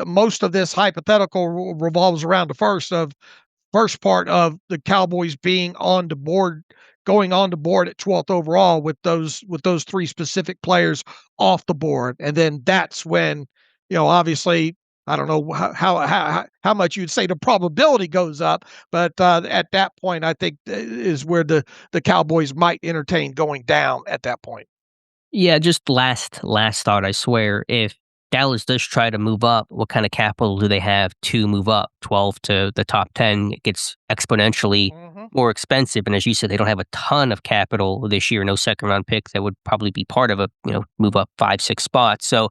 most of this hypothetical revolves around the first part of the Cowboys being on the board, going on the board at 12th overall with those three specific players off the board, and then that's when, obviously, I don't know how much you'd say the probability goes up, but at that point, I think is where the Cowboys might entertain going down at that point. Yeah, just last thought, I swear. If Dallas does try to move up, what kind of capital do they have to move up? 12 to the top 10, it gets exponentially more expensive. And as you said, they don't have a ton of capital this year, no second round pick that would probably be part of a, move up 5-6 spots. So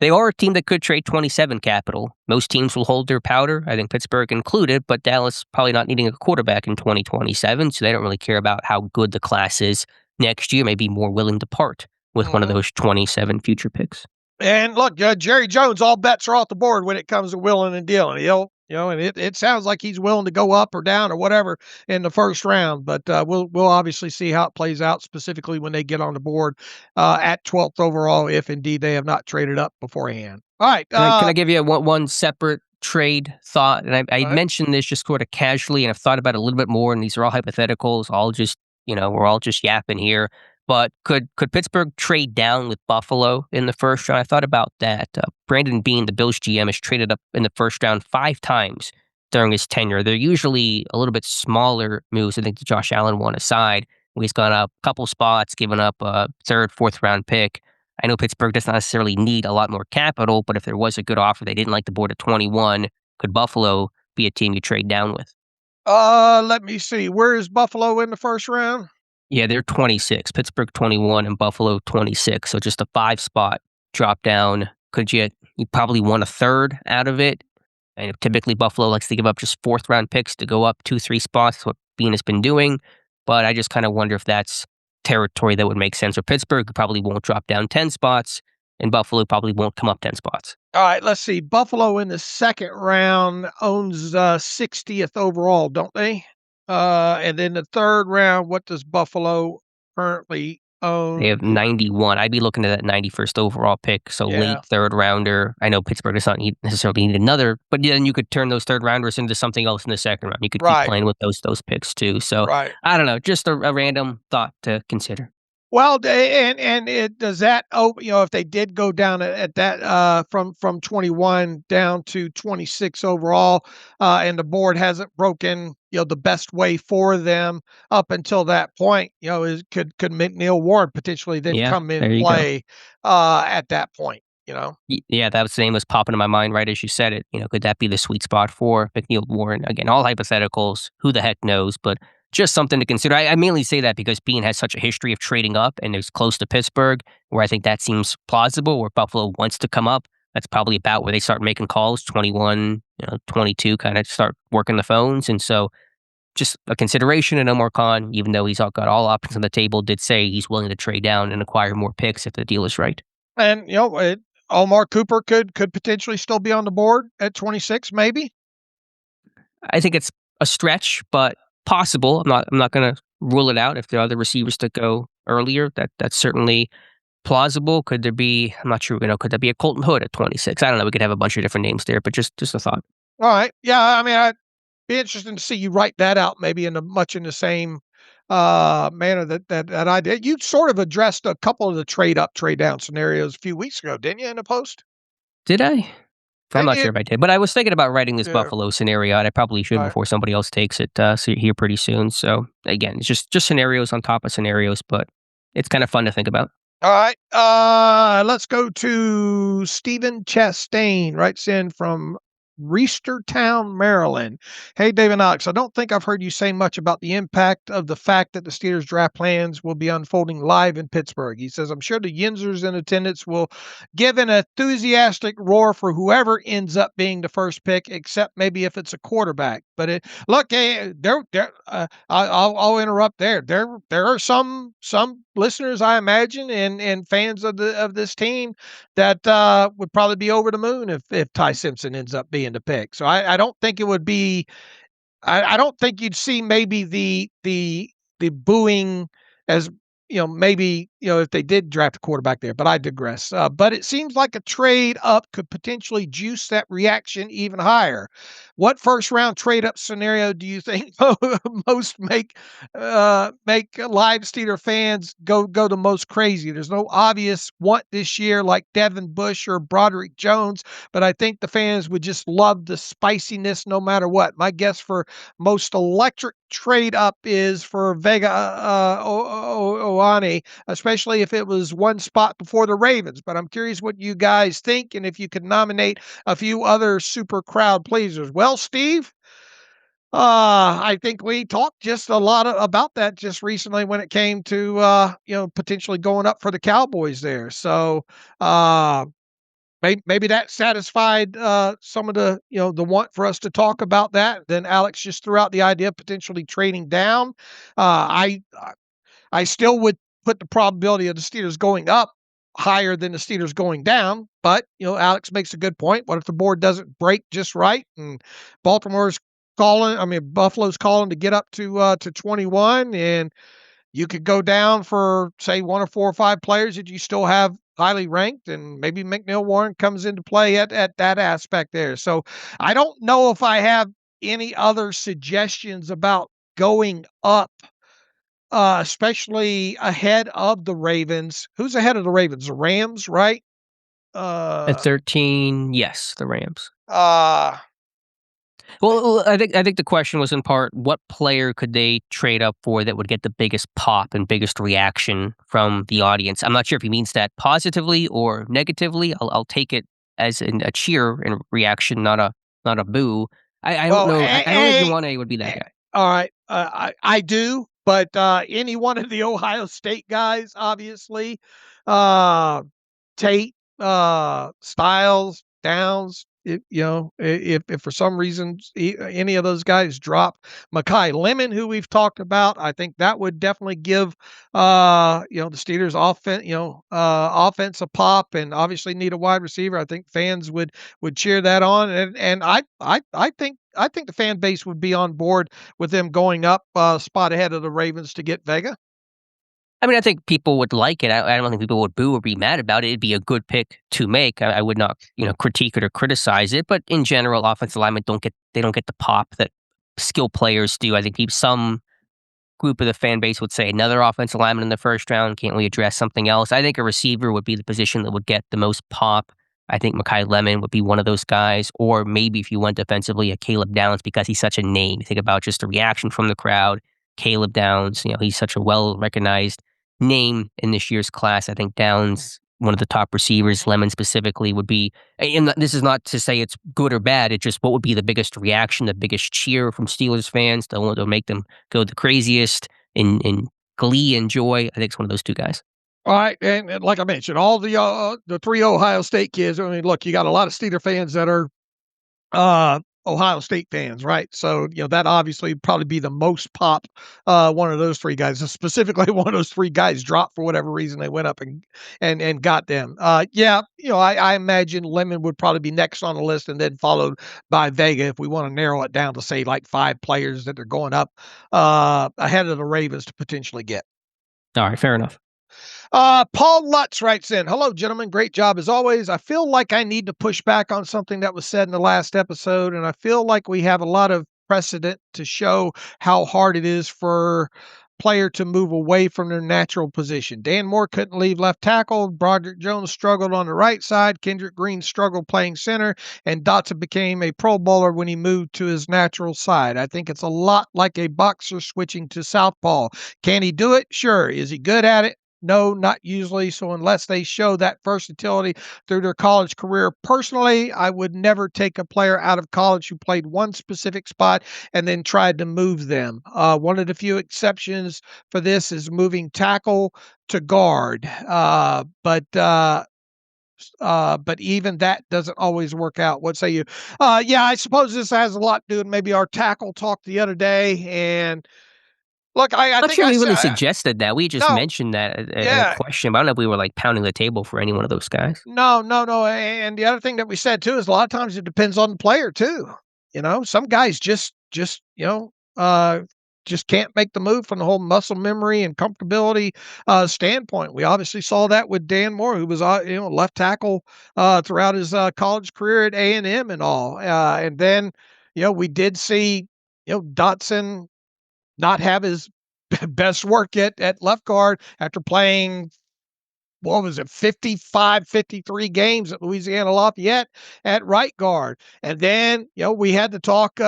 they are a team that could trade 27 capital. Most teams will hold their powder, I think Pittsburgh included, but Dallas probably not needing a quarterback in 2027. So they don't really care about how good the class is next year, maybe more willing to part with one of those 27 future picks. And look, Jerry Jones, all bets are off the board when it comes to willing and dealing. And it sounds like he's willing to go up or down or whatever in the first round. But we'll obviously see how it plays out specifically when they get on the board at 12th overall, if indeed they have not traded up beforehand. All right. Can I give you one separate trade thought? And I mentioned this just sort of casually, and I've thought about it a little bit more. And these are all hypotheticals. All just we're all just yapping here. But could Pittsburgh trade down with Buffalo in the first round? I thought about that. Brandon Beane, the Bills GM, has traded up in the first round 5 times during his tenure. They're usually a little bit smaller moves. I think the Josh Allen one aside, he's gone up a couple spots, given up a 3rd, 4th round pick. I know Pittsburgh does not necessarily need a lot more capital, but if there was a good offer, they didn't like the board at 21, could Buffalo be a team you trade down with? Let me see. Where is Buffalo in the first round? Yeah, they're 26. Pittsburgh 21 and Buffalo 26. So just a 5-spot drop down. You probably want a 3rd out of it. And typically Buffalo likes to give up just 4th round picks to go up 2-3 spots, what Beane has been doing. But I just kind of wonder if that's territory that would make sense for Pittsburgh. Probably won't drop down 10 spots, and Buffalo probably won't come up 10 spots. All right, let's see. Buffalo in the second round owns 60th overall, don't they? And then the third round, what does Buffalo currently own? They have 91. I'd be looking at that 91st overall pick, so late 3rd rounder. I know Pittsburgh does not necessarily need another, but then you could turn those 3rd rounders into something else in the second round. You could keep playing with those picks too. So I don't know, just a random thought to consider. Well, and it does that. If they did go down at that from 21 down to 26 overall, and the board hasn't broken the best way for them up until that point, could McNeil-Warren potentially then come in play at that point? Yeah, that was the name was popping in my mind right as you said it. Could that be the sweet spot for McNeil-Warren? Again, all hypotheticals. Who the heck knows? But just something to consider. I mainly say that because Beane has such a history of trading up and is close to Pittsburgh, where I think that seems plausible, where Buffalo wants to come up. That's probably about where they start making calls, 21, 22, kind of start working the phones. And so just a consideration, and Omar Khan, even though he's got all options on the table, did say he's willing to trade down and acquire more picks if the deal is right. And, Omar Cooper could potentially still be on the board at 26, maybe? I think it's a stretch, but possible. I'm not going to rule it out. If there are other receivers that go earlier, that's certainly plausible. Could there be? I'm not sure. Could there be a Colton Hood at 26? I don't know. We could have a bunch of different names there, but just a thought. All right. Yeah. I mean, I'd be interested to see you write that out, maybe in the same manner that I did. You sort of addressed a couple of the trade up, trade down scenarios a few weeks ago, didn't you? In the post? Did I? I'm not sure if I did, but I was thinking about writing this Buffalo scenario, and I probably should before somebody else takes it here pretty soon. So again, it's just scenarios on top of scenarios, but it's kind of fun to think about. All right, let's go to Stephen Chastain. Writes in from Reisterstown, Maryland. Hey, Dave and Alex, I don't think I've heard you say much about the impact of the fact that the Steelers draft plans will be unfolding live in Pittsburgh. He says, I'm sure the Yinzers in attendance will give an enthusiastic roar for whoever ends up being the first pick, except maybe if it's a quarterback. But look, I'll interrupt there. There are some listeners, I imagine, and fans of this team that would probably be over the moon if Ty Simpson ends up being the pick. So I don't think it would be. I don't think you'd see maybe the booing as maybe if they did draft a quarterback there. But I digress. But it seems like a trade up could potentially juice that reaction even higher. What first round trade up scenario do you think most make live Steeler fans go the most crazy? There's no obvious want this year like Devin Bush or Broderick Jones, but I think the fans would just love the spiciness no matter what. My guess for most electric trade up is for Vega Ioane, especially if it was one spot before the Ravens. But I'm curious what you guys think and if you could nominate a few other super crowd pleasers. Well, Steve, I think we talked just a lot about that just recently when it came to potentially going up for the Cowboys there. So maybe that satisfied some of the the want for us to talk about that. Then Alex just threw out the idea of potentially trading down. I still would put the probability of the Steelers going up higher than the Steelers going down. But, Alex makes a good point. What if the board doesn't break just right and Buffalo's calling to get up to 21 and you could go down for, say, 1 or 4 or 5 players that you still have highly ranked, and maybe McNeil-Warren comes into play at that aspect there. So I don't know if I have any other suggestions about going up, especially ahead of the Ravens. Who's ahead of the Ravens? The Rams, right? At 13, yes, the Rams. Uh, Well, I think the question was in part, what player could they trade up for that would get the biggest pop and biggest reaction from the audience? I'm not sure if he means that positively or negatively. I'll take it as a cheer and reaction, not a boo. I don't know. I don't think Ioane would be that guy. All right, I do, but any one of the Ohio State guys, obviously, Tate, Styles, Downs. If for some reason any of those guys drop, Makai Lemon, who we've talked about, I think that would definitely give the Steelers offense a pop, and obviously need a wide receiver. I think fans would cheer that on, and I think the fan base would be on board with them going up spot ahead of the Ravens to get Vega. I mean, I think people would like it. I don't think people would boo or be mad about it. It'd be a good pick to make. I would not, critique it or criticize it. But in general, offensive linemen don't get the pop that skill players do. I think some group of the fan base would say another offensive lineman in the first round. Can't we address something else? I think a receiver would be the position that would get the most pop. I think Makai Lemon would be one of those guys. Or maybe if you went defensively, a Caleb Downs because he's such a name. You think about just the reaction from the crowd. Caleb Downs, he's such a well-recognized name in this year's class. I think Downs, one of the top receivers, Lemon specifically, would be, and this is not to say it's good or bad, it's just what would be the biggest reaction, the biggest cheer from Steelers fans that will make them go the craziest in glee and joy. I think it's one of those two guys. All right, and like I mentioned, all the 3 Ohio State kids. I mean, look, you got a lot of Steeler fans that are Ohio State fans, right? So, that obviously probably be the most pop one of those 3 guys. Specifically, one of those 3 guys dropped for whatever reason. They went up and got them. I imagine Lemon would probably be next on the list and then followed by Vega if we want to narrow it down to, say, like 5 players that are going up ahead of the Ravens to potentially get. All right, fair enough. Paul Lutz writes in, hello, gentlemen. Great job as always. I feel like I need to push back on something that was said in the last episode, and I feel like we have a lot of precedent to show how hard it is for player to move away from their natural position. Dan Moore couldn't leave left tackle. Broderick Jones struggled on the right side. Kendrick Green struggled playing center, and Dotson became a Pro Bowler when he moved to his natural side. I think it's a lot like a boxer switching to southpaw. Can he do it? Sure. Is he good at it? No, not usually. So unless they show that versatility through their college career, personally, I would never take a player out of college who played one specific spot and then tried to move them. One of the few exceptions for this is moving tackle to guard. But even that doesn't always work out. What say you? Yeah, I suppose this has a lot to do with maybe our tackle talk the other day. And look, I Not think sure I we really said suggested that. We just no. mentioned that in a Yeah, question. But I don't know if we were like pounding the table for any one of those guys. no, no, no. And the other thing that we said too is a lot of times it depends on the player too. Some guys just just can't make the move from the whole muscle memory and comfortability standpoint. We obviously saw that with Dan Moore, who was left tackle throughout his college career at A&M and all. And then we did see Dotson not have his best work at left guard after playing what was it, 55, 53 games at Louisiana Lafayette at right guard. And then, we had to talk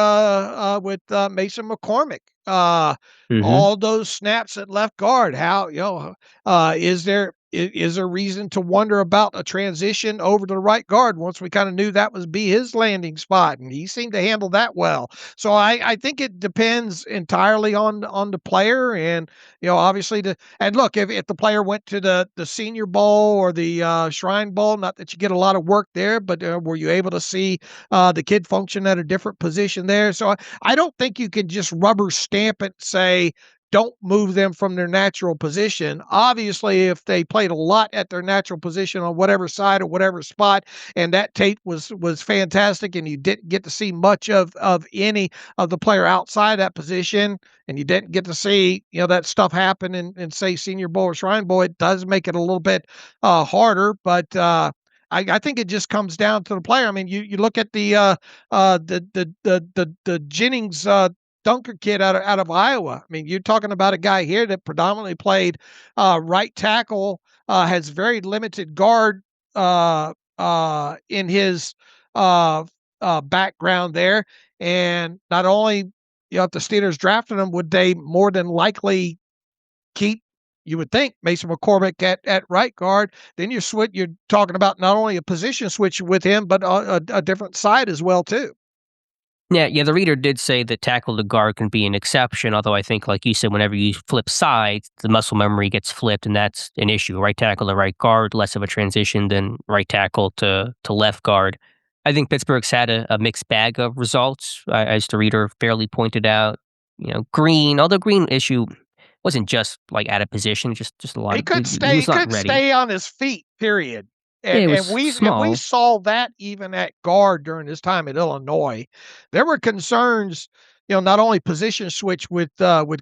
with Mason McCormick. Mm-hmm. All those snaps at left guard. How, is there reason to wonder about a transition over to the right guard once we kind of knew that was be his landing spot? And he seemed to handle that well. So I think it depends entirely on the player. And, obviously and look, if the player went to the Senior Bowl or the Shrine Bowl, not that you get a lot of work there, but were you able to see the kid function at a different position there? So I don't think you can just rubber stamp it and say, don't move them from their natural position. Obviously, if they played a lot at their natural position on whatever side or whatever spot, and that tape was fantastic, and you didn't get to see much of any of the player outside that position, and you didn't get to see that stuff happen in say Senior Bowl or Shrine Bowl, it does make it a little bit harder. But I think it just comes down to the player. I mean, you look at the Jennings Dunker kid out of Iowa. I mean, you're talking about a guy here that predominantly played right tackle, has very limited guard in his background there, and not only if the Steelers drafted him, would they more than likely keep, you would think, Mason McCormick at right guard. Then you're talking about not only a position switch with him, but a different side as well too. Yeah. The reader did say that tackle to guard can be an exception, although I think, like you said, whenever you flip sides, the muscle memory gets flipped, and that's an issue. Right tackle to right guard, less of a transition than right tackle to left guard. I think Pittsburgh's had a mixed bag of results, as the reader fairly pointed out. Green, although Green issue wasn't just like out of position, just a lot He of could he stay. He was not could ready. stay on his feet. Period. Yeah, it And was we small. saw that even at guard during his time at Illinois. There were concerns, not only position switch with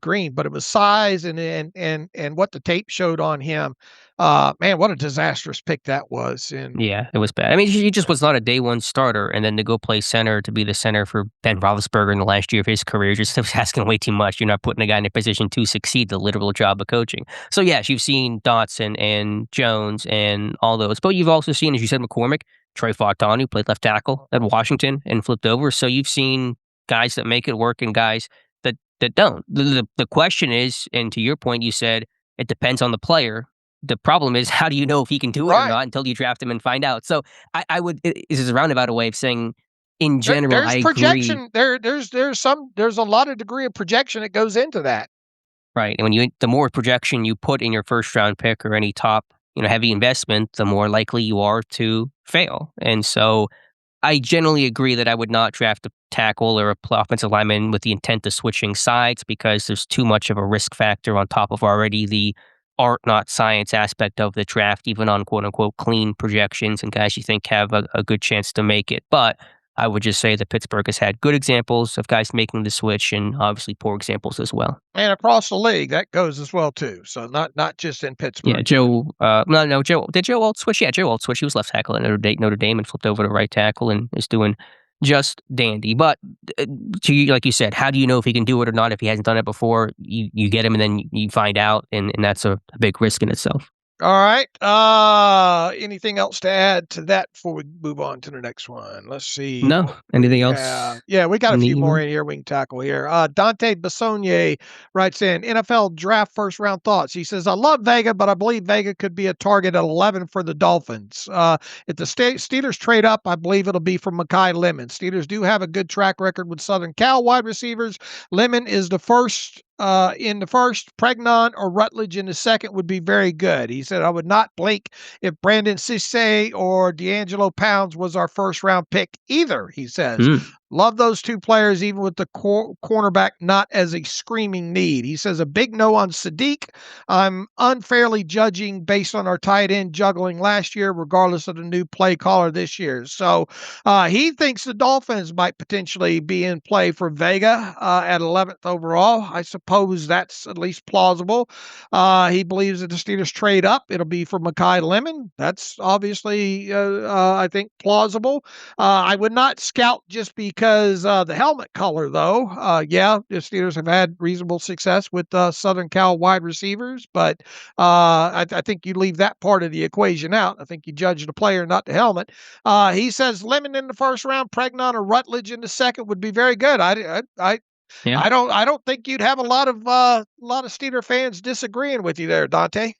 Green, but it was size and what the tape showed on him. Man, what a disastrous pick that was. And Yeah, it was bad. I mean, he just was not a day one starter, and then to go play center to be the center for Ben Roethlisberger in the last year of his career just was asking way too much. You're not putting a guy in a position to succeed, the literal job of coaching. So yes, you've seen Dotson and Jones and all those, but you've also seen, as you said, McCormick, Troy Fautanu, who played left tackle at Washington and flipped over. So you've seen guys that make it work and guys that don't. The question is, and to your point, you said it depends on the player. The problem is, how do you know if he can do it or right. not until you draft him and find out? So I would, this is a roundabout way of saying, in There, general, I there's agree. projection. There's a lot of degree of projection that goes into that. Right. And the more projection you put in your first round pick or any top, heavy investment, the more likely you are to fail. And so I generally agree that I would not draft a tackle or a offensive lineman with the intent of switching sides because there's too much of a risk factor on top of already the art, not science aspect of the draft, even on quote unquote clean projections and guys you think have a good chance to make it. But I would just say that Pittsburgh has had good examples of guys making the switch and obviously poor examples as well. And across the league, that goes as well too. So not just in Yeah, Pittsburgh. Joe. No, Joe. Did Joe Alt switch? Yeah, Joe Alt switch. He was left tackle at Notre Dame and flipped over to right tackle and is doing just dandy. But to you, like you said, how do you know if he can do it or not if he hasn't done it before? You get him and then you find out, and that's a big risk in itself. All right. Anything else to add to that before we move on to the next one? Let's see No. what Anything we have. else Yeah, we got a in the few more email? in here we can tackle here. Dante Basonier writes in NFL draft first round thoughts. He says, I love Vega, but I believe Vega could be a target at 11 for the Dolphins. If the Steelers trade up, I believe it'll be for Makai Lemon. Steelers do have a good track record with Southern Cal wide receivers. Lemon is the first in the first, Pregnon or Rutledge in the second would be very good. He said, I would not blink if Brandon Cisse or D'Angelo Pounds was our first round pick either, he says. Love those two players, even with the cornerback not as a screaming need. He says, a big no on Sadiq. I'm unfairly judging based on our tight end juggling last year, regardless of the new play caller this year. So he thinks the Dolphins might potentially be in play for Vega at 11th overall. I suppose that's at least plausible. He believes that the Steelers trade up, it'll be for Makai Lemon. That's obviously, I think, plausible. I would not scout just because the helmet color, though. Yeah, the Steelers have had reasonable success with Southern Cal wide receivers, but I think you leave that part of the equation out. I think you judge the player, not the helmet. He says Lemon in the first round, Pregnon or Rutledge in the second would be very good. Yeah. I don't think you'd have a lot of Steeler fans disagreeing with you there, Dante.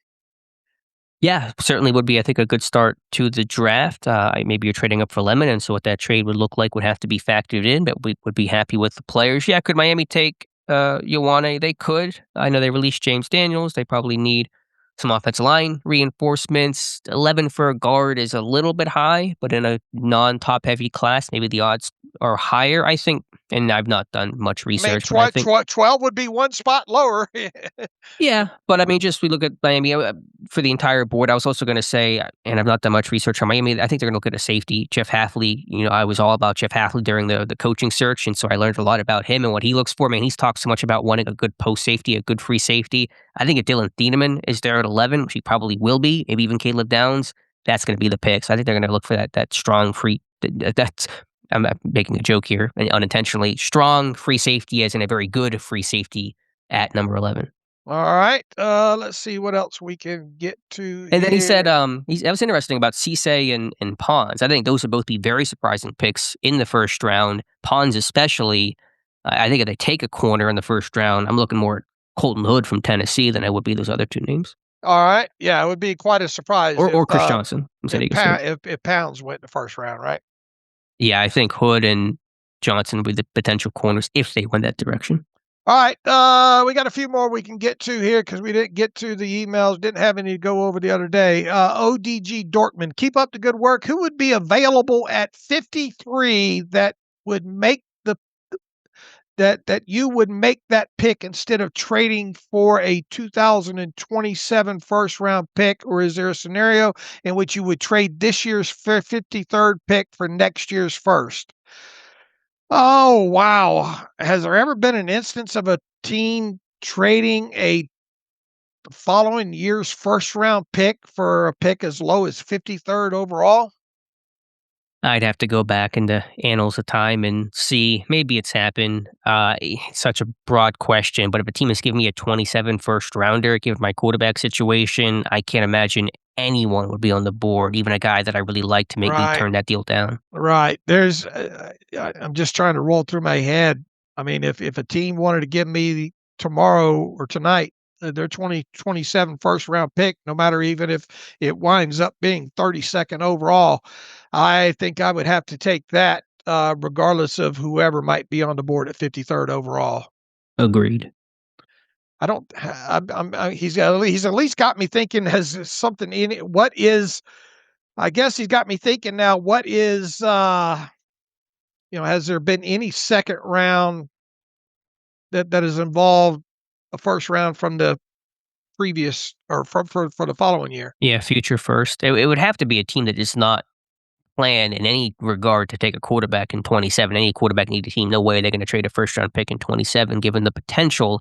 Yeah, certainly would be, I think, a good start to the draft. Maybe you're trading up for Lemon, and so what that trade would look like would have to be factored in, but we would be happy with the players. Yeah, could Miami take Ioane? They could. I know they released James Daniels. They probably need some offensive line reinforcements. 11 for a guard is a little bit high, but in a non-top heavy class, maybe the odds are higher, I think. And I've not done much I mean, research, but I think 12 would be one spot lower. yeah, but I mean, just we look at Miami for the entire board. I was also going to say, and I've not done much research on Miami. I think they're going to look at a safety, Jeff Hafley. I was all about Jeff Hafley during the coaching search, and so I learned a lot about him and what he looks for. Man, he's talked so much about wanting a good post safety, a good free safety. I think if Dylan Thieneman is there at 11, which he probably will be, maybe even Caleb Downs, that's going to be the pick. So I think they're going to look for that strong free. That's I'm making a joke here, unintentionally. Strong free safety, as in a very good free safety at number 11. All right. Let's see what else we can get to. And then he said, that was interesting about Cisse and Pons. I think those would both be very surprising picks in the first round. Pons especially. I think if they take a corner in the first round, I'm looking more at Colton Hood from Tennessee than I would be those other two names. All right. Yeah, it would be quite a surprise. Or Chris Johnson. If Pounds went in the first round, right? Yeah, I think Hood and Johnson would be the potential corners if they went that direction. All right, we got a few more we can get to here because we didn't get to the emails, didn't have any to go over the other day. ODG Dortmund, keep up the good work. Who would be available at 53 that would make that you would make that pick instead of trading for a 2027 first round pick? Or is there a scenario in which you would trade this year's 53rd pick for next year's first? Oh, wow. Has there ever been an instance of a team trading a following year's first round pick for a pick as low as 53rd overall? I'd have to go back into annals of time and see. Maybe it's happened. It's such a broad question, but if a team is giving me a 27 first rounder, given my quarterback situation, I can't imagine anyone would be on the board, even a guy that I really like to make me turn that deal down. Right. I'm just trying to roll through my head. I mean, if a team wanted to give me tomorrow or tonight their 2027 first round pick, no matter even if it winds up being 32nd overall, I think I would have to take that regardless of whoever might be on the board at 53rd overall. Agreed. I don't. He's at least got me thinking. Has something in it? What is? I guess he's got me thinking now. What is? Has there been any second round that has involved a first round from the previous or for the following year? Yeah, future first. It would have to be a team that does not plan in any regard to take a quarterback in 27. Any quarterback need a team. No way they're going to trade a first round pick in 27, given the potential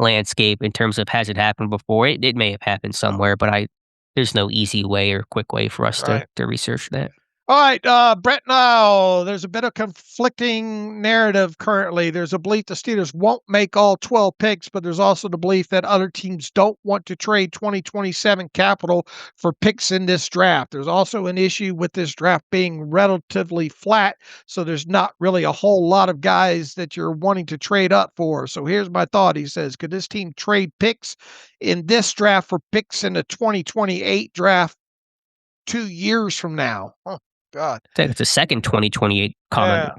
landscape in terms of has it happened before. It may have happened somewhere, but there's no easy way or quick way for us to research that. All right, Brett Nile, there's a bit of conflicting narrative currently. There's a belief the Steelers won't make all 12 picks, but there's also the belief that other teams don't want to trade 2027 capital for picks in this draft. There's also an issue with this draft being relatively flat, so there's not really a whole lot of guys that you're wanting to trade up for. So here's my thought. He says, could this team trade picks in this draft for picks in the 2028 draft 2 years from now? God. I think it's a second 2028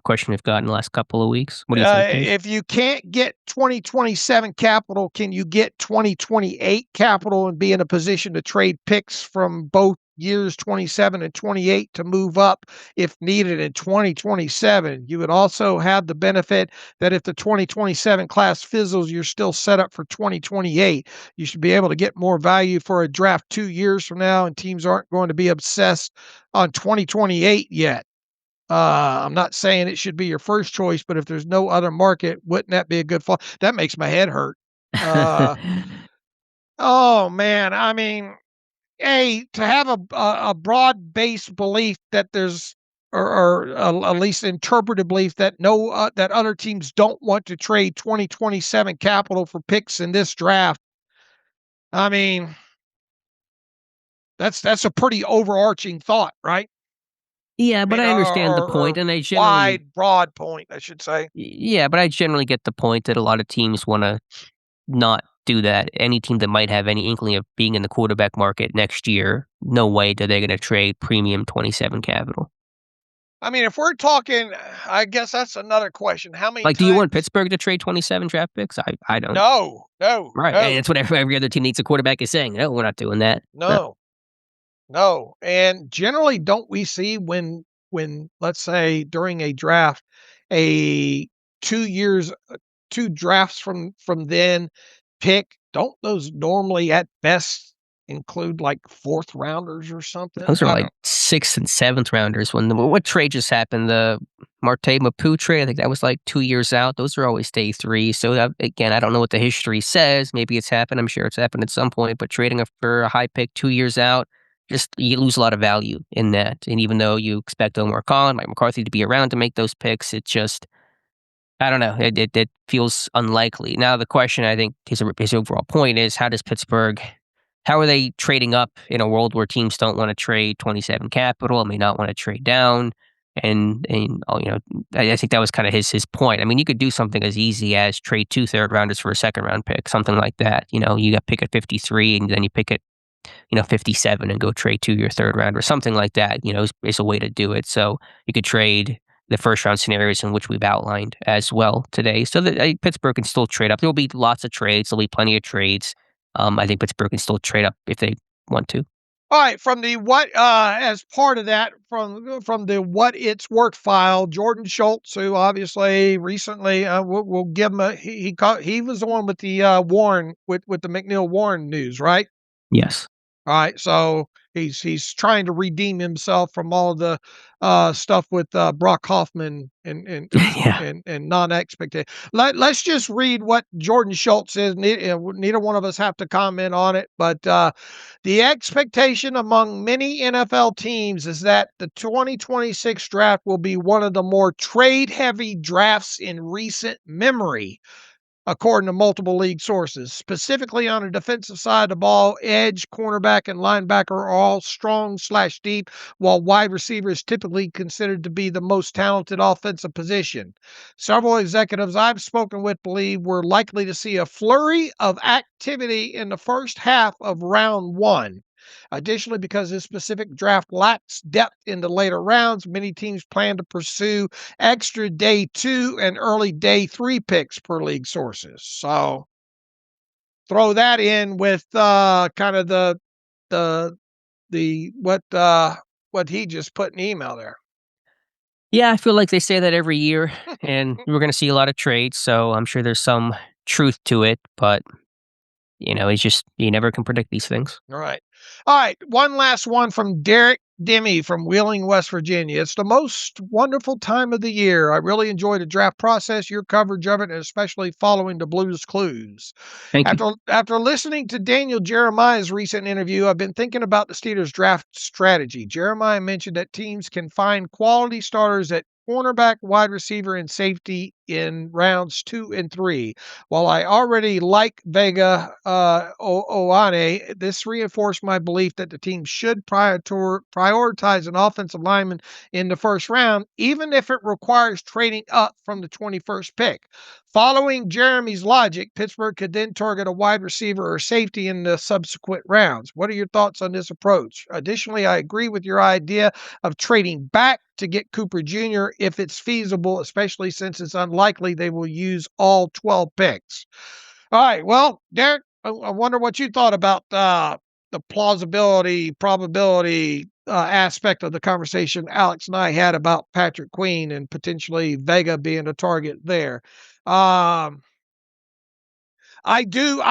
question we've got in the last couple of weeks. What do you think, Dave? If you can't get 2027 capital, can you get 2028 capital and be in a position to trade picks from both years 27 and 28 to move up if needed in 2027? You would also have the benefit that if the 2027 class fizzles, you're still set up for 2028. You should be able to get more value for a draft 2 years from now, and teams aren't going to be obsessed on 2028 yet. I'm not saying it should be your first choice, but if there's no other market, wouldn't that be a good fall? That makes my head hurt. Oh man, I mean, to have a broad-based belief that there's, or at least interpreted belief that that other teams don't want to trade 2027 capital for picks in this draft. I mean, that's a pretty overarching thought, right? Yeah, but I understand the point, and I generally broad point, I should say. Yeah, but I generally get the point that a lot of teams want to not do that. Any team that might have any inkling of being in the quarterback market next year, no way that they're going to trade premium 27 capital. I mean, if we're talking, I guess that's another question. How many do you want Pittsburgh to trade 27 draft picks? I don't. No. Right. No. And it's what every other team needs a quarterback is saying. No, we're not doing that. No. And generally, don't we see when let's say during a draft, a 2 drafts from then pick, don't those normally at best include like 4th rounders or something? Those are like 6th and 7th rounders. What trade just happened? The Marte Mapu trade, I think that was like 2 years out. Those are always day 3. So again, I don't know what the history says. Maybe it's happened. I'm sure it's happened at some point. But trading for a high pick 2 years out, you lose a lot of value in that. And even though you expect Omar Khan, Mike McCarthy to be around to make those picks, it just, I don't know. It feels unlikely. Now, the question, I think, his overall point is, how are they trading up in a world where teams don't want to trade 27 capital and may not want to trade down? And I think that was kind of his point. I mean, you could do something as easy as trade 2 third rounders for a second round pick, something like that. You got pick at 53 and then you pick at 57 and go trade 2 your third round or something like that. Is a way to do it. So you could trade the first round scenarios in which we've outlined as well today. So that Pittsburgh can still trade up. There will be lots of trades. There'll be plenty of trades. I think Pittsburgh can still trade up if they want to. All right, from the as part of that, from the What It's Worth file, Jordan Schultz, who obviously recently we'll give him he was the one with the Warren with the McNeil-Warren news, right? Yes. All right, so he's trying to redeem himself from all the stuff with Brock Hoffman and non-expectation. Let's just read what Jordan Schultz says. Neither one of us have to comment on it, but the expectation among many NFL teams is that the 2026 draft will be one of the more trade-heavy drafts in recent memory, according to multiple league sources. Specifically on the defensive side of the ball, edge, cornerback, and linebacker are all strong/deep, while wide receiver is typically considered to be the most talented offensive position. Several executives I've spoken with believe we're likely to see a flurry of activity in the first half of round 1. Additionally, because this specific draft lacks depth in the later rounds, many teams plan to pursue extra day 2 and early day 3 picks per league sources. So throw that in with kind of what he just put in the email there. Yeah, I feel like they say that every year, and we're going to see a lot of trades. So I'm sure there's some truth to it, but it's just, you never can predict these things. All right. One last one from Derek Demi from Wheeling, West Virginia. It's the most wonderful time of the year. I really enjoy the draft process, your coverage of it, and especially following the Blues Clues. Thank you. After listening to Daniel Jeremiah's recent interview, I've been thinking about the Steelers' draft strategy. Jeremiah mentioned that teams can find quality starters at cornerback, wide receiver, and safety in rounds 2 and 3. While I already like Vega Ioane, this reinforced my belief that the team should prioritize an offensive lineman in the first round, even if it requires trading up from the 21st pick. Following Jeremy's logic, Pittsburgh could then target a wide receiver or safety in the subsequent rounds. What are your thoughts on this approach? Additionally, I agree with your idea of trading back to get Cooper Jr. if it's feasible, especially since it's unlikely they will use all 12 picks. All right, well, Derek, I wonder what you thought about the plausibility, probability aspect of the conversation Alex and I had about Patrick Queen and potentially Vega being a target there. I do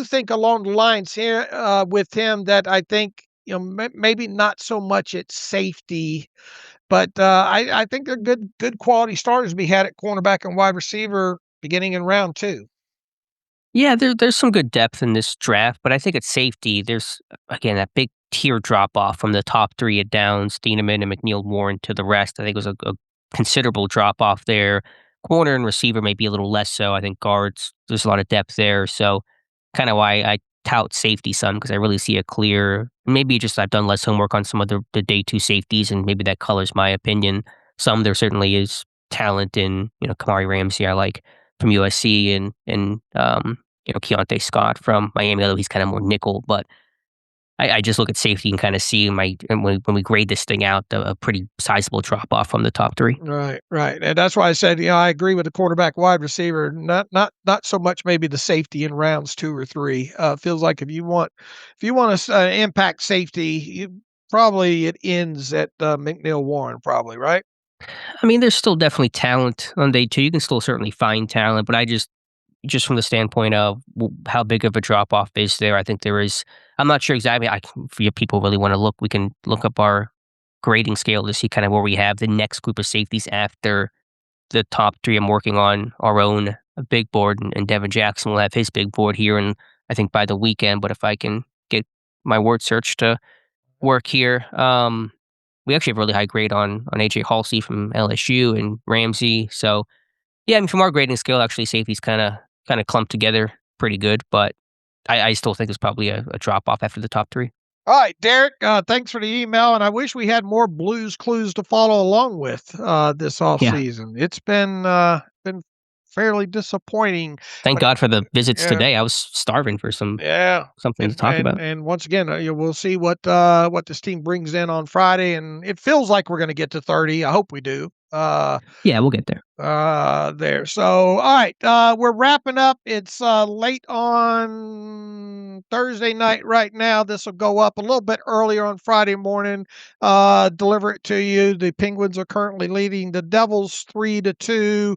think along the lines here with him that I think maybe not so much at safety, but I think they're good quality starters to be had at cornerback and wide receiver beginning in round 2. Yeah, there's some good depth in this draft, but I think at safety, there's, again, that big tier drop off from the top 3 at Downs, Thieneman and McNeil-Warren to the rest. I think it was a considerable drop off there. Corner and receiver may be a little less so. I think guards, there's a lot of depth there. So kind of why I tout safety some, because I really see a clear, maybe just I've done less homework on some of the day 2 safeties, and maybe that colors my opinion. Some there certainly is talent in, Kamari Ramsey I like from USC, and Keontae Scott from Miami, although he's kind of more nickel. But I just look at safety and kind of see and when we grade this thing out, a pretty sizable drop off from the top 3. Right, and that's why I said, I agree with the quarterback, wide receiver, not so much maybe the safety in rounds 2 or 3. Feels like if you want to impact safety, probably it ends at McNeil-Warren, probably, right? I mean, there's still definitely talent on day 2. You can still certainly find talent, but I just from the standpoint of how big of a drop off is there, I think there is. I'm not sure exactly. If people really want to look, we can look up our grading scale to see kind of where we have the next group of safeties after the top 3. I'm working on our own big board, and Devin Jackson will have his big board here, and I think by the weekend. But if I can get my word search to work here, we actually have a really high grade on AJ Halsey from LSU and Ramsey. So yeah, I mean, from our grading scale, actually safeties kind of clumped together pretty good, but I still think there's probably a drop off after the top 3. All right, Derek, thanks for the email, and I wish we had more Blues Clues to follow along with this off season. It's been fairly disappointing. Thank God for the visits today. I was starving for something to talk about. And once again, we'll see what this team brings in on Friday, and it feels like we're going to get to 30. I hope we do. Yeah, we'll get there. There. So, all right, we're wrapping up. It's late on Thursday night right now. This will go up a little bit earlier on Friday morning. Deliver it to you. The Penguins are currently leading the Devils 3-2.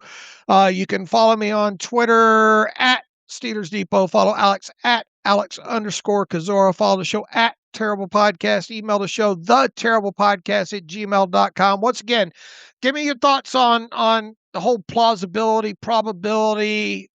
You can follow me on Twitter at Steelers Depot. Follow Alex at Alex_Kozora. Follow the show at Terrible Podcast. Email the show, theterriblepodcast@gmail.com. Once again, give me your thoughts on the whole plausibility, probability.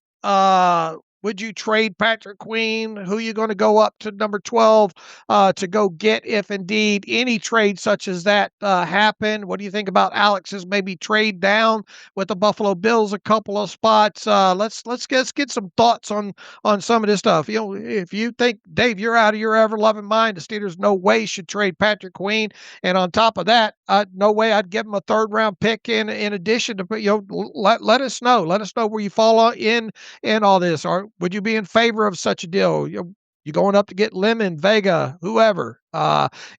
Would you trade Patrick Queen? Who are you going to go up to number 12 to go get if indeed any trade such as that happened? What do you think about Alex's maybe trade down with the Buffalo Bills a couple of spots? Let's get some thoughts on some of this stuff. If you think, Dave, you're out of your ever-loving mind, the Steelers no way should trade Patrick Queen, and on top of that, no way I'd give him a third-round pick in addition to let us know. Let us know where you fall in all this. Or would you be in favor of such a deal? You going up to get Lemon, Vega, whoever?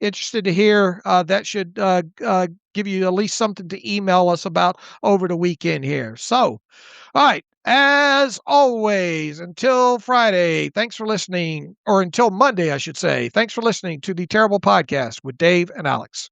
Interested to hear. That should give you at least something to email us about over the weekend here. So, all right. As always, until Friday, thanks for listening, or until Monday, I should say. Thanks for listening to the Terrible Podcast with Dave and Alex.